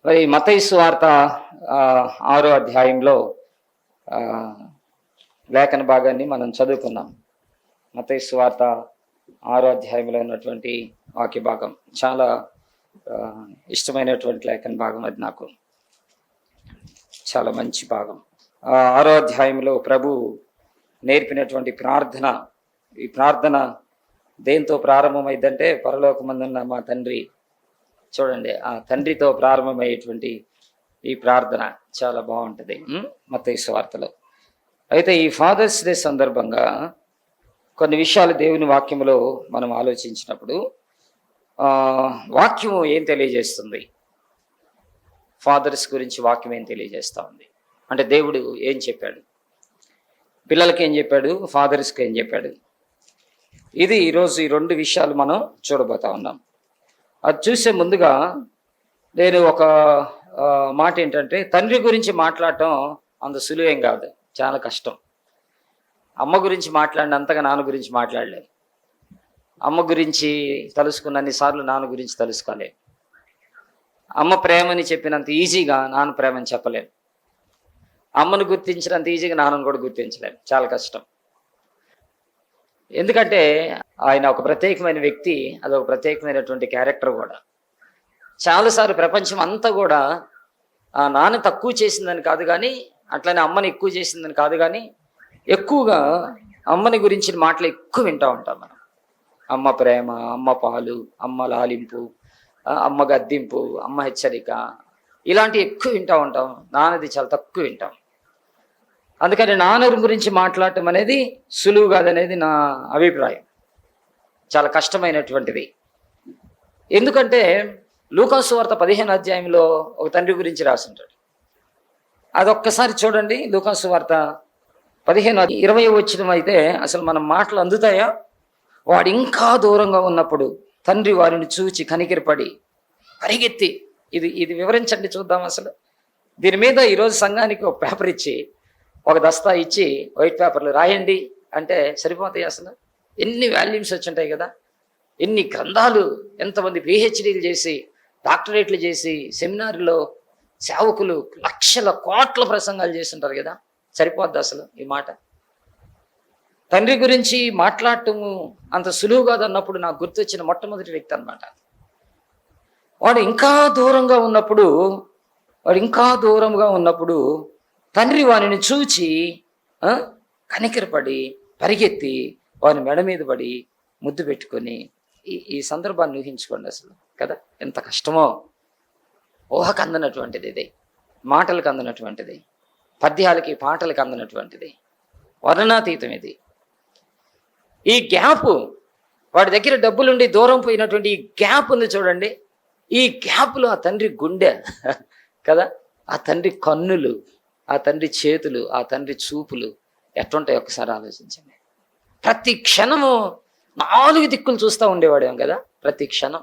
మరి మత్తయి సువార్త 6వ అధ్యాయంలో లేఖన భాగాన్ని మనం చదువుకున్నాం. మత్తయి సువార్త 6వ అధ్యాయంలో ఉన్నటువంటి వాక్య భాగం చాలా ఇష్టమైనటువంటి లేఖన భాగం. అది నాకు చాలా మంచి భాగం. 6వ అధ్యాయంలో ప్రభు నేర్పినటువంటి ప్రార్థన, ఈ ప్రార్థన దేంతో ప్రారంభమైందంటే పరలోకమందున్న మా తండ్రి, చూడండి, ఆ తండ్రితో ప్రారంభమయ్యేటువంటి ఈ ప్రార్థన చాలా బాగుంటుంది మత్తయి సువార్తలో. అయితే ఈ ఫాదర్స్ డే సందర్భంగా కొన్ని విషయాలు దేవుని వాక్యంలో మనం ఆలోచించినప్పుడు వాక్యం ఏం తెలియజేస్తుంది, ఫాదర్స్ గురించి వాక్యం ఏం తెలియజేస్తూ ఉంది అంటే దేవుడు ఏం చెప్పాడు, పిల్లలకి ఏం చెప్పాడు, ఫాదర్స్కి ఏం చెప్పాడు. ఇది ఈరోజు ఈ రెండు విషయాలు మనం చూడబోతా ఉన్నాం. అది చూసే ముందుగా నేను ఒక మాట ఏంటంటే, తండ్రి గురించి మాట్లాడటం అంత సులువేం కాదు, చాలా కష్టం. అమ్మ గురించి మాట్లాడినంతగా నాన్న గురించి మాట్లాడలేదు. అమ్మ గురించి తలుసుకున్నన్నిసార్లు నాన్న గురించి తలుసుకోలేదు. అమ్మ ప్రేమని చెప్పినంత ఈజీగా నాన్న ప్రేమని చెప్పలేము. అమ్మను గుర్తించినంత ఈజీగా నాన్నను కూడా గుర్తించలేము, చాలా కష్టం. ఎందుకంటే ఆయన ఒక ప్రత్యేకమైన వ్యక్తి, అదొక ప్రత్యేకమైనటువంటి క్యారెక్టర్ కూడా. చాలాసార్లు ప్రపంచం అంతా కూడా నాన్న తక్కువ చేసిందని కాదు కానీ, అట్లనే అమ్మని ఎక్కువ చేసిందని కాదు కానీ, ఎక్కువగా అమ్మని గురించిన మాటలు ఎక్కువ వింటూ ఉంటాం మనం. అమ్మ ప్రేమ, అమ్మ పాలు, అమ్మ లాలింపు, అమ్మ గద్దింపు, అమ్మ హెచ్చరిక, ఇలాంటివి ఎక్కువ వింటూ ఉంటాం. నాన్నది చాలా తక్కువ వింటాం. అందుకని నాన్న గురించి మాట్లాడటం అనేది సులువు కాదనేది నా అభిప్రాయం, చాలా కష్టమైనటువంటిది. ఎందుకంటే లూకాసు వార్త 15వ అధ్యాయంలో ఒక తండ్రి గురించి రాసింటాడు. అదొక్కసారి చూడండి. లూకాసు వార్త 15:20 వచ్చిన అయితే అసలు మన మాటలు అందుతాయా? వాడు ఇంకా దూరంగా ఉన్నప్పుడు తండ్రి వారిని చూచి కనికిరపడి పరిగెత్తి, ఇది వివరించండి చూద్దాం. అసలు దీని మీద ఈరోజు సంఘానికి ఒక పేపర్ ఇచ్చి, ఒక దస్తా ఇచ్చి, వైట్ పేపర్లు రాయండి అంటే సరిపోతాయి. అసలు ఎన్ని వాల్యూమ్స్ వచ్చింటాయి కదా, ఎన్ని గ్రంథాలు, ఎంతమంది పిహెచ్డీలు చేసి, డాక్టరేట్లు చేసి, సెమినార్లో సేవకులు లక్షల కోట్ల ప్రసంగాలు చేస్తుంటారు కదా, సరిపోద్ది అసలు ఈ మాట? తండ్రి గురించి మాట్లాడటము అంత సులువు కాదన్నప్పుడు నాకు గుర్తొచ్చిన మొట్టమొదటి వ్యక్తి అన్నమాట. వాడు ఇంకా దూరంగా ఉన్నప్పుడు తండ్రి వానిని చూచి కనికరపడి పరిగెత్తి వాని మెడ మీద పడి ముద్దు పెట్టుకొని, ఈ సందర్భాన్ని ఊహించుకోండి అసలు కదా, ఎంత కష్టమో. ఊహకు అందనటువంటిది ఇది, మాటలకు అందనటువంటిది, పద్యాలకి పాటలకు అందనటువంటిది, వర్ణనాతీతం ఇది. ఈ గ్యాప్, వాడి దగ్గర డబ్బులుండి దూరం పోయినటువంటి ఈ గ్యాప్ ఉంది చూడండి. ఈ గ్యాప్లో ఆ తండ్రి గుండె కదా, ఆ తండ్రి కన్నులు, ఆ తండ్రి చేతులు, ఆ తండ్రి చూపులు ఎట్లుంటాయి ఒక్కసారి ఆలోచించండి. ప్రతి క్షణము 4 దిక్కులు చూస్తూ ఉండేవాడేమో కదా, ప్రతి క్షణం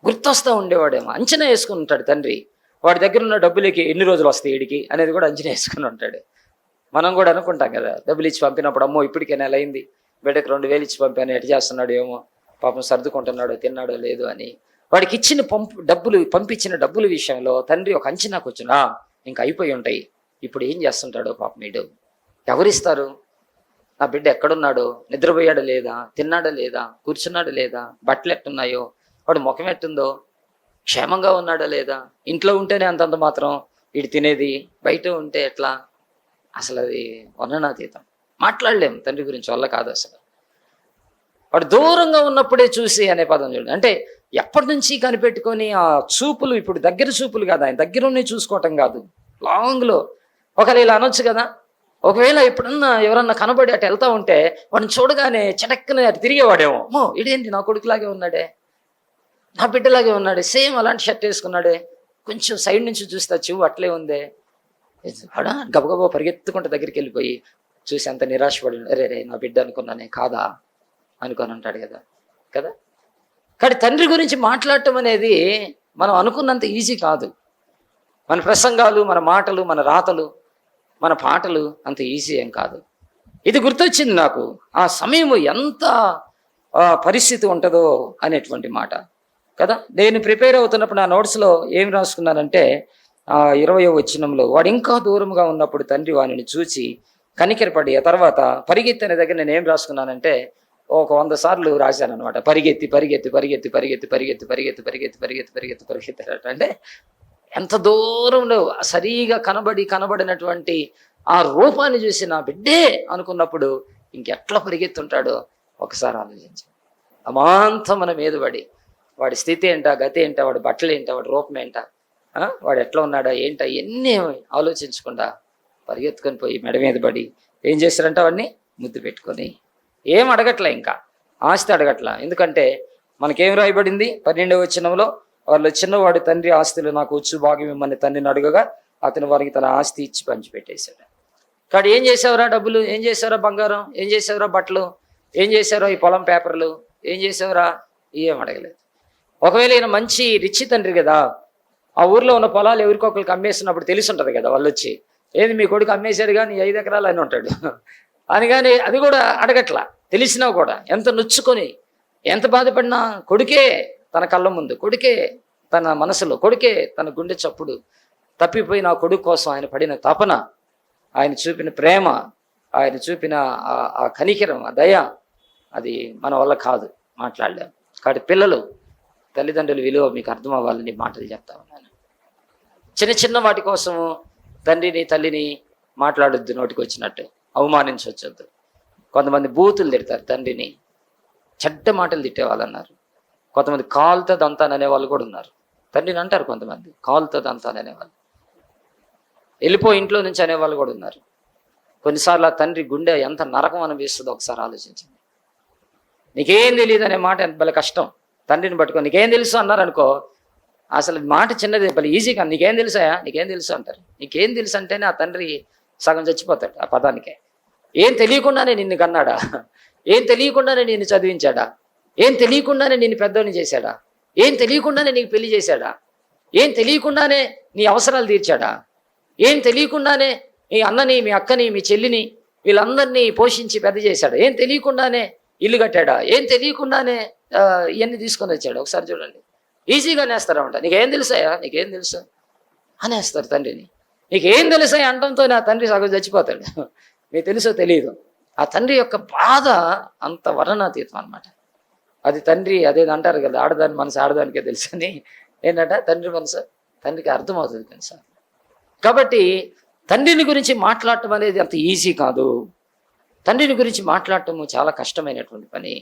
గుర్తొస్తూ ఉండేవాడేమో. అంచనా వేసుకుని ఉంటాడు తండ్రి. వాడి దగ్గర ఉన్న డబ్బులకి ఎన్ని రోజులు వస్తాయి వీడికి అనేది కూడా అంచనా వేసుకుని ఉంటాడు. మనం కూడా అనుకుంటాం కదా, డబ్బులు ఇచ్చి పంపినప్పుడు, అమ్మో ఇప్పటికే నెల అయింది, బిడ్డకి 2000 ఇచ్చి పంపాను, ఎటు చేస్తున్నాడు ఏమో, పాపం సర్దుకుంటున్నాడో తిన్నాడో లేదు అని. వాడికి ఇచ్చిన పంపించిన డబ్బుల విషయంలో తండ్రి ఒక అంచనాకు వచ్చినా ఇంకా అయిపోయి ఉంటాయి, ఇప్పుడు ఏం చేస్తుంటాడో పాపం వీడు, ఎవరిస్తారు, నా బిడ్డ ఎక్కడున్నాడో, నిద్రపోయాడు లేదా, తిన్నాడా లేదా, కూర్చున్నాడు లేదా, బట్టలు ఎట్టున్నాయో, వాడు ముఖం ఎట్టుందో, క్షేమంగా ఉన్నాడా లేదా, ఇంట్లో ఉంటేనే అంతంత మాత్రం వీడు తినేది, బయట ఉంటే ఎట్లా, అసలు అది వర్ణనాతీతం. మాట్లాడలేం తండ్రి గురించి, వల్ల కాదు అసలు. వాడు దూరంగా ఉన్నప్పుడే చూసి అనే పదం చూడండి. అంటే ఎప్పటి నుంచి కనిపెట్టుకొని ఆ చూపులు, ఇప్పుడు దగ్గర చూపులు కాదు, ఆయన దగ్గర ఉన్నాయి చూసుకోవటం కాదు, లాంగ్లో. ఒకవేళ ఇలా అనొచ్చు కదా, ఒకవేళ ఎప్పుడన్నా ఎవరన్నా కనబడి అటు వెళ్తా ఉంటే వాడిని చూడగానే చటక్కనే అటు తిరిగేవాడేమో, ఇదేంటి నా కొడుకులాగే ఉన్నాడే, నా బిడ్డలాగే ఉన్నాడే, సేమ్ అలాంటి షర్ట్ వేసుకున్నాడే, కొంచెం సైడ్ నుంచి చూస్తే చెవు అట్లే ఉందే, వాడా గబగబా పరిగెత్తుకుంటే దగ్గరికి వెళ్ళిపోయి చూసి అంత నిరాశపడి, రే నా బిడ్డ అనుకున్నానే కాదా అనుకొని ఉంటాడు కదా. కానీ తండ్రి గురించి మాట్లాడటం అనేది మనం అనుకున్నంత ఈజీ కాదు. మన ప్రసంగాలు, మన మాటలు, మన రాతలు, మన పాటలు అంత ఈజీ ఏం కాదు. ఇది గుర్తొచ్చింది నాకు, ఆ సమయము ఎంత పరిస్థితి ఉంటుందో అనేటువంటి మాట. కదా. నేను ప్రిపేర్ అవుతున్నప్పుడు నా నోట్స్లో ఏం రాసుకున్నానంటే 20వ వచనంలో, వాడు ఇంకా దూరంగా ఉన్నప్పుడు తండ్రి వానిని చూచి కనికరపడి ఆ తర్వాత పరిగెత్తిన దగ్గర నేను ఏం రాసుకున్నానంటే ఒక 100 సార్లు రాశాను అనమాట. పరిగెత్తి పరిగెత్తి పరిగెత్తి పరిగెత్తి పరిగెత్తి పరిగెత్తి పరిగెత్తి పరిగెత్తి పరిగెత్తి పరిగెత్తారట. అంటే ఎంత దూరంలో సరిగా కనబడినటువంటి ఆ రూపాన్ని చూసి నా బిడ్డే అనుకున్నప్పుడు ఇంకెట్లా పరిగెత్తుంటాడో ఒకసారి ఆలోచించి, అమాంతం మన మీద పడి వాడి స్థితి ఏంటా, గతి ఏంటా, వాడి బట్టలు ఏంటా, వాడి రూపం ఏంటా, వాడు ఎట్లా ఉన్నాడా ఏంటా, ఇవన్నీ ఆలోచించకుండా పరిగెత్తుకొని పోయి మెడ మీద పడి ఏం చేశారంటే వాడిని ముద్దు పెట్టుకొని ఏం అడగట్లే, ఇంకా ఆస్తి అడగట్లా. ఎందుకంటే మనకేం రాయబడింది 12వ వచనంలో, వాళ్ళ చిన్నవాడి తండ్రి ఆస్తులు నాకు వచ్చు భాగ్యం ఇమ్మని తండ్రిని అడగగా అతను వారికి తన ఆస్తి ఇచ్చి పంచిపెట్టేశాడు. కాబట్టి ఏం చేసావురా డబ్బులు, ఏం చేసావురా బంగారం, ఏం చేసావురా బట్టలు, ఏం చేసావురా ఈ పొలం పేపర్లు, ఏం చేసావురా, ఏం అడగలేదు. ఒకవేళ ఈయన మంచి రిచ్ తండ్రి కదా, ఆ ఊర్లో ఉన్న పొలాలు ఎవరికొకరికి అమ్మేస్తున్నప్పుడు తెలిసి ఉంటుంది కదా, వాళ్ళు వచ్చి ఏది మీ కొడుకు అమ్మేశాడు కానీ 5 ఎకరాలు అని ఉంటాడు అని. కానీ అది కూడా అడగట్లా. తెలిసినా కూడా ఎంత నొచ్చుకొని ఎంత బాధపడినా కొడుకే తన కళ్ళ ముందు, కొడుకే తన మనసులో, కొడుకే తన గుండె చప్పుడు తప్పిపోయి నా కొడుకు కోసం ఆయన పడిన తపన, ఆయన చూపిన ప్రేమ, ఆయన చూపిన ఆ కనికరం, ఆ దయ, అది మన వల్ల కాదు, మాట్లాడలేము. కాబట్టి పిల్లలు, తల్లిదండ్రుల విలువ మీకు అర్థం అవ్వాలని మాటలు చెప్తా ఉన్నాను. చిన్న చిన్న వాటి కోసము తండ్రిని తల్లిని మాట్లాడొద్దు, నోటికి వచ్చినట్టు అవమానించవచ్చొద్దు. కొంతమంది బూతులు తిడతారు తండ్రిని, చెడ్డ మాటలు తిట్టేవాళ్ళు అన్నారు. కొంతమంది కాలుతో దంతాను అనేవాళ్ళు కూడా ఉన్నారు. తండ్రిని అంటారు కొంతమంది కాలుతో దంతాను అనేవాళ్ళు, వెళ్ళిపో ఇంట్లో నుంచి అనేవాళ్ళు కూడా ఉన్నారు. కొన్నిసార్లు ఆ తండ్రి గుండె ఎంత నరకం అనిపిస్తుందో ఒకసారి ఆలోచించండి. నీకేం తెలియదు అనే మాట ఎంత భలే కష్టం. తండ్రిని పట్టుకో నీకేం తెలుసు అన్నారు అనుకో, అసలు మాట చిన్నది, భలే ఈజీగా నీకేం తెలుసాయా, నీకేం తెలుసు అంటారు. నీకేం తెలుసు అంటేనే ఆ తండ్రి సగం చచ్చిపోతాడు ఆ పదానికే. ఏం తెలియకుండానే నిన్ను కన్నాడా, ఏం తెలియకుండానే నిన్ను చదివించాడా, ఏం తెలియకుండానే నిన్ను పెద్దోని చేశాడా, ఏం తెలియకుండానే నీకు పెళ్లి చేశాడా, ఏం తెలియకుండానే నీ అవసరాలు తీర్చాడా, ఏం తెలియకుండానే మీ అన్నని, మీ అక్కని, మీ చెల్లిని, వీళ్ళందరినీ పోషించి పెద్ద చేశాడా, ఏం తెలియకుండానే ఇల్లు కట్టాడా, ఏం తెలియకుండానే ఇవన్నీ తీసుకొని వచ్చాడు. ఒకసారి చూడండి, ఈజీగా నేస్తారన్నమాట. నీకేం తెలుసాయా, నీకేం తెలుసు అనేస్తారు తండ్రిని. నీకేం తెలుసాయా అంటంతో నా తండ్రి సగం చచ్చిపోతాడు. మీకు తెలుసో తెలియదు, ఆ తండ్రి యొక్క బాధ అంత వర్ణనాతీతం అనమాట. అది తండ్రి అదేది అంటారు కదా, ఆడదాని మనసు ఆడదానికే తెలుసు అని. ఏంటంటే తండ్రి మనసు తండ్రికి అర్థమవుతుంది తెలుసా. కాబట్టి తండ్రిని గురించి మాట్లాడటం అనేది అంత ఈజీ కాదు. తండ్రిని గురించి మాట్లాడటము చాలా కష్టమైనటువంటి పని.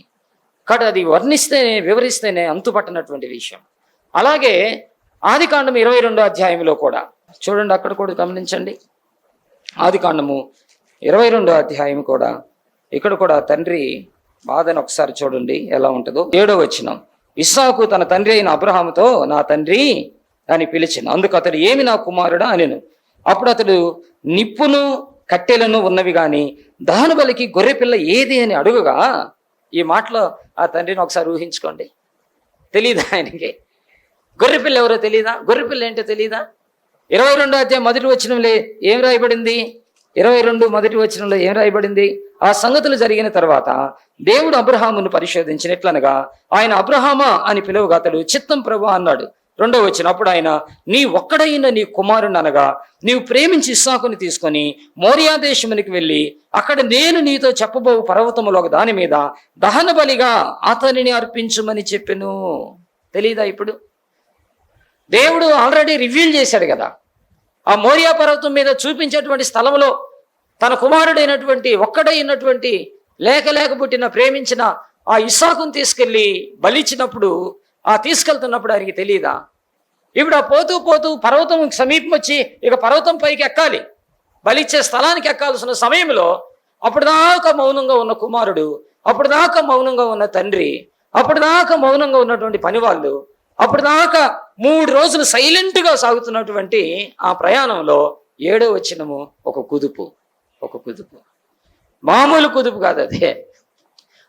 కాబట్టి అది వర్ణిస్తేనే, వివరిస్తేనే అంతుపట్టనటువంటి విషయం. అలాగే ఆదికాండం 22వ అధ్యాయంలో కూడా చూడండి, అక్కడ కూడా గమనించండి. ఆదికాండము 22వ అధ్యాయం కూడా, ఇక్కడ కూడా తండ్రి బాధను ఒకసారి చూడండి ఎలా ఉంటుందో. 7వ వచనం, ఇస్సాకు తన తండ్రి అయిన అబ్రహాముతో నా తండ్రి అని పిలిచాను. అందుకు అతడు ఏమి నా కుమారుడా అనెను. అప్పుడు అతడు నిప్పును కట్టెలను ఉన్నవి కానీ దహన బలికి గొర్రెపిల్ల ఏది అని అడుగుగా, ఈ మాటలో ఆ తండ్రిని ఒకసారి ఊహించుకోండి. తెలీదా ఆయనకి గొర్రెపిల్ల ఎవరో తెలీదా, గొర్రెపిల్ల ఏంటో తెలీదా? 22వ అధ్యాయం మొదటి వచనంలో ఏం రాయబడింది, 22 మొదటి వచనంలో ఏం రాయబడింది? ఆ సంగతులు జరిగిన తర్వాత దేవుడు అబ్రహామును పరిశోధించినట్లనగా ఆయన అబ్రహామా అని పిలువగా అతడు చిత్తం ప్రభు అన్నాడు. 2వ వచనం, అప్పుడు ఆయన నీ ఒక్కడైన నీ కుమారుని అనగా నీవు ప్రేమించి ఇస్సాకుని తీసుకొని మోరియా దేశమునికి వెళ్ళి అక్కడ నేను నీతో చెప్పబో పర్వతములో ఒక దాని మీద దహన బలిగా అతనిని అర్పించుమని చెప్పెను. తెలీదా? ఇప్పుడు దేవుడు ఆల్రెడీ రివీల్ చేశాడు కదా, ఆ మోరియా పర్వతం మీద చూపించేటువంటి స్థలంలో తన కుమారుడైనటువంటి ఒక్కడైనటువంటి లేక పుట్టిన ప్రేమించిన ఆ ఇస్సాకును తీసుకెళ్ళి బలిచ్చినప్పుడు, ఆ తీసుకెళ్తున్నప్పుడు ఆయనకి తెలియదా? ఇప్పుడు ఆ పోతూ పోతూ పర్వతం సమీపం వచ్చి ఇక పర్వతం పైకి ఎక్కాలి, బలిచ్చే స్థలానికి ఎక్కాల్సిన సమయంలో అప్పుడు దాకా మౌనంగా ఉన్న కుమారుడు, అప్పుడు దాకా మౌనంగా ఉన్న తండ్రి, అప్పుడు దాకా మౌనంగా ఉన్నటువంటి పనివాళ్ళు, అప్పుడు దాకా 3 రోజులు సైలెంట్గా సాగుతున్నటువంటి ఆ ప్రయాణంలో 7వ వచనము ఒక కుదుపు, మామూలు కుదుపు కాదు అదే.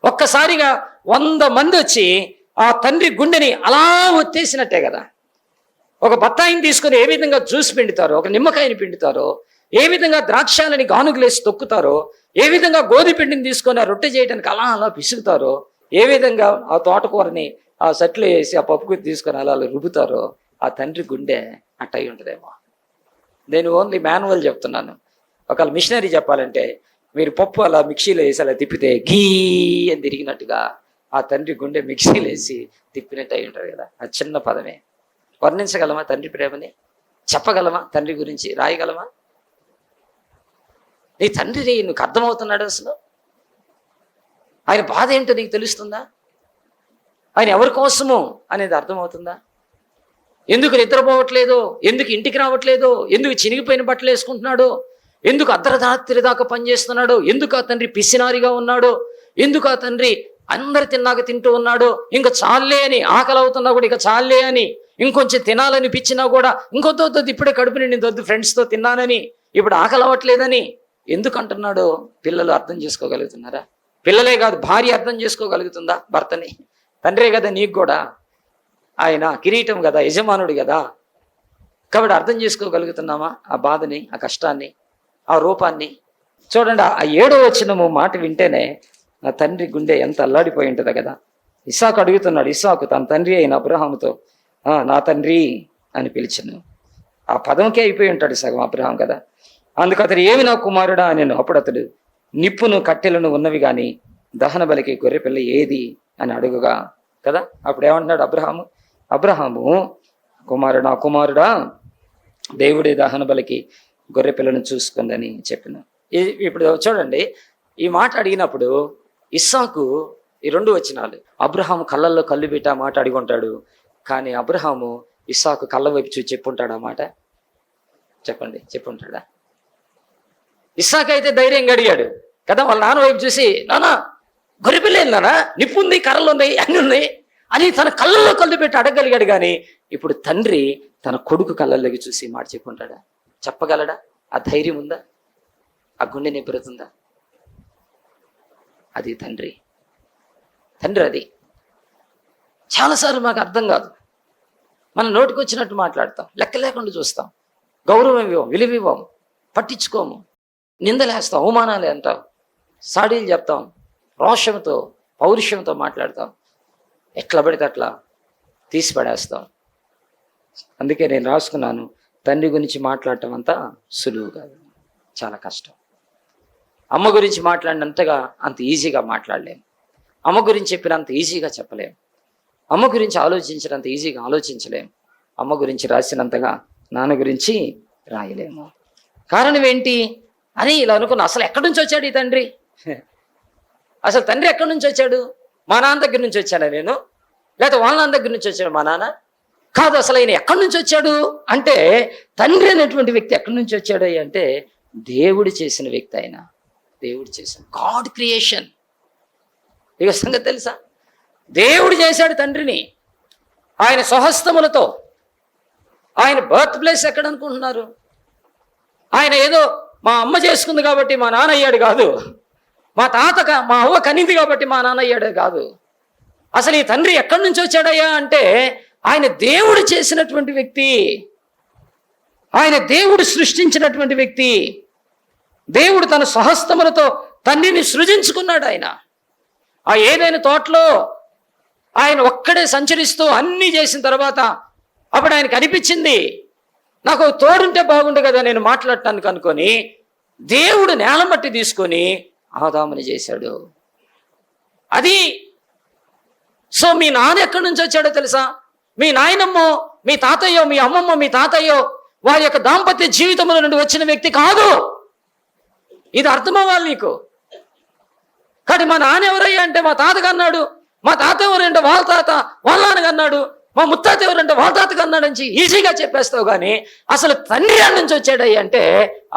ఒక్కసారిగా 100 మంది వచ్చి ఆ తండ్రి గుండెని అలా ఒత్తేసినట్టే కదా. ఒక బత్తాయిని తీసుకొని ఏ విధంగా జ్యూస్ పిండుతారో, ఒక నిమ్మకాయని పిండుతారో, ఏ విధంగా ద్రాక్షాలని గానుగులేసి తొక్కుతారో, ఏ విధంగా గోధుమ పిండిని తీసుకొని ఆ రొట్టె చేయడానికి అలా పిసుకుతారో, ఏ విధంగా ఆ తోటకూరని ఆ సట్లు వేసి ఆ పప్పుకు తీసుకొని అలా రుబ్బుతారో ఆ తండ్రి గుండె అట్ట అయి ఉంటుందేమో. నేను ఓన్లీ మాన్యువల్ చెప్తున్నాను. ఒకవేళ మిషనరీ చెప్పాలంటే మీరు పప్పు అలా మిక్సీలో వేసి అలా తిప్పితే గీ అని తిరిగినట్టుగా ఆ తండ్రి గుండె మిక్సీలో వేసి తిప్పినట్టు అయి ఉంటుంది కదా. ఆ చిన్న పదమే. వర్ణించగలమా తండ్రి ప్రేమని? చెప్పగలమా తండ్రి గురించి? రాయగలమా? నీ తండ్రి నీకు అర్థమవుతున్నాడు అసలు? ఆయన బాధ ఏంటో నీకు తెలుస్తుందా? ఆయన ఎవరి కోసము అనేది అర్థమవుతుందా? ఎందుకు నిద్రపోవట్లేదు? ఎందుకు ఇంటికి రావట్లేదు? ఎందుకు చినిగిపోయిన బట్టలు వేసుకుంటున్నాడు? ఎందుకు అర్ధరాత్రి దాకా పనిచేస్తున్నాడు? ఎందుకు ఆ తండ్రి పిసినారిగా ఉన్నాడు? ఎందుకు ఆ తండ్రి అందరు తిన్నాక తింటూ ఉన్నాడు? ఇంకా చాలే అని, ఆకలి అవుతున్నా కూడా ఇక చాలే అని, ఇంకొంచెం తినాలనిపించినా కూడా ఇంకొద్దు ఇప్పుడే కడుపు నిండి ఫ్రెండ్స్తో తిన్నానని, ఇప్పుడు ఆకలి అవ్వట్లేదని ఎందుకు అంటున్నాడో పిల్లలు అర్థం చేసుకోగలుగుతున్నారా? పిల్లలే కాదు, భార్య అర్థం చేసుకోగలుగుతుందా భర్తని? తండ్రే కదా నీకు కూడా. ఆయన కిరీటం కదా, యజమానుడు కదా. కాబట్టి అర్థం చేసుకోగలుగుతున్నామా ఆ బాధని, ఆ కష్టాన్ని, ఆ రూపాన్ని? చూడండి, ఆ 7వ వచనము మాట వింటేనే నా తండ్రి గుండె ఎంత అల్లాడిపోయి ఉంటుంది కదా. ఇస్సాకు అడుగుతున్నాడు, ఇస్సాకు తన తండ్రి అయిన అబ్రహాముతో నా తండ్రి అని పిలిచాను. ఆ పదంకే అయిపోయి ఉంటాడు సగం అబ్రహాం కదా. అందుకు అతడు ఏమి నా కుమారుడా అని. అప్పుడు అతడు నిప్పును కట్టెలను ఉన్నవి కానీ దహన బలికి గొర్రెపిల్ల ఏది అని అడుగుగా కదా. అప్పుడు ఏమంటున్నాడు అబ్రహాము కుమారుడా దేవుడి దహన బలికి గొర్రెపిల్లను చూసుకుందని చెప్పిన. ఇప్పుడు చూడండి, ఈ మాట అడిగినప్పుడు ఇస్సాకు ఈ 2 వచనాలు, అబ్రహాము కళ్ళల్లో కళ్ళు పెట్టి ఆ మాట అడిగి ఉంటాడు. కానీ అబ్రహాము ఇస్సాకు కళ్ళ వైపు చూసి చెప్పుంటాడు ఆ మాట? చెప్పండి, చెప్పుంటాడా? ఇస్సాకు అయితే ధైర్యంగా అడిగాడు కదా, వాళ్ళ నాన్న వైపు చూసి, నానా గొర్రెపిల్ల ఏందన్నా, నిప్పు ఉంది, కర్రలు ఉన్నాయి, అన్నీ ఉన్నాయి అని తన కళ్ళల్లో కళ్ళు పెట్టి అడగగలిగాడు. కానీ ఇప్పుడు తండ్రి తన కొడుకు కళ్ళల్లోకి చూసి మాట చెప్పుంటాడా? చెప్పగలడా? ఆ ధైర్యం ఉందా? ఆ గుండె నిబ్బరుతుందా? అది తండ్రి అది. చాలాసార్లు మాకు అర్థం కాదు. మనం నోటికి వచ్చినట్టు మాట్లాడతాం, లెక్క లేకుండా చూస్తాం, గౌరవం ఇవ్వం, విలువ ఇవ్వం, పట్టించుకోము, నిందలేస్తాం, అవమానాలు అంటాం, సాడీలు చెప్తాం, రోషంతో పౌరుషంతో మాట్లాడతాం, ఎట్లా పడితే అట్లా తీసి పడేస్తాం. అందుకే నేను రాసుకున్నాను, తండ్రి గురించి మాట్లాడటం అంతా సులువు కాదు, చాలా కష్టం. అమ్మ గురించి మాట్లాడినంతగా అంత ఈజీగా మాట్లాడలేము. అమ్మ గురించి చెప్పినంత ఈజీగా చెప్పలేము. అమ్మ గురించి ఆలోచించినంత ఈజీగా ఆలోచించలేము. అమ్మ గురించి రాసినంతగా నాన్న గురించి రాయలేము. కారణం ఏంటి అని ఇలా అనుకున్నా. అసలు ఎక్కడి నుంచి వచ్చాడు ఈ తండ్రి? అసలు తండ్రి ఎక్కడి నుంచి వచ్చాడు? మా నాన్న దగ్గర నుంచి వచ్చానా నేను? లేకపోతే వాళ్ళ నాన్న దగ్గర నుంచి వచ్చాడు మా నాన్న? కాదు. అసలు ఆయన ఎక్కడి నుంచి వచ్చాడు అంటే, తండ్రి అనేటువంటి వ్యక్తి ఎక్కడి నుంచి వచ్చాడు అంటే దేవుడు చేసిన వ్యక్తి. ఆయన దేవుడు చేసిన, గాడ్ క్రియేషన్. ఇక సంగతి తెలుసా? దేవుడు చేశాడు తండ్రిని ఆయన స్వహస్తములతో. ఆయన బర్త్ ప్లేస్ ఎక్కడ అనుకుంటున్నారు? ఆయన ఏదో మా అమ్మ చేసుకుంది కాబట్టి మా నాన్న అయ్యాడు కాదు, మా అవ్వ కనింది కాబట్టి మా నాన్న అయ్యాడే కాదు. అసలు ఈ తండ్రి ఎక్కడి నుంచి వచ్చాడయ్యా అంటే ఆయన దేవుడు చేసినటువంటి వ్యక్తి. ఆయన దేవుడు సృష్టించినటువంటి వ్యక్తి. దేవుడు తన స్వహస్తములతో తండ్రిని సృజించుకున్నాడు. ఆయన ఆ ఏదైనా తోటలో ఆయన ఒక్కడే సంచరిస్తూ అన్నీ చేసిన తర్వాత అప్పుడు ఆయనకు అనిపించింది, నాకు తోడుంటే బాగుండు కదా నేను మాట్లాడటానికి అనుకొని దేవుడు నేల మట్టి తీసుకొని ఆదాముని చేశాడు. అది. సో మీ నాన్న ఎక్కడి నుంచి వచ్చాడో తెలుసా? మీ నాయనమ్మో, మీ తాతయ్యో, మీ అమ్మమ్మో, మీ తాతయ్యో వారి యొక్క దాంపత్య జీవితంలో నుండి వచ్చిన వ్యక్తి కాదు. ఇది అర్థమవ్వాలి నీకు. కానీ మా నాన్న ఎవరయ్యా అంటే మా తాతగా అన్నాడు, మా తాత ఎవరంటే వాళ్ళ తాత వాళ్ళ నాన్నగా అన్నాడు, మా ముత్తాత ఎవరంటే వాళ్ళ తాతగా అన్నాడు అని ఈజీగా చెప్పేస్తావు. కానీ అసలు తండ్రి నుంచి వచ్చాడయ్యా అంటే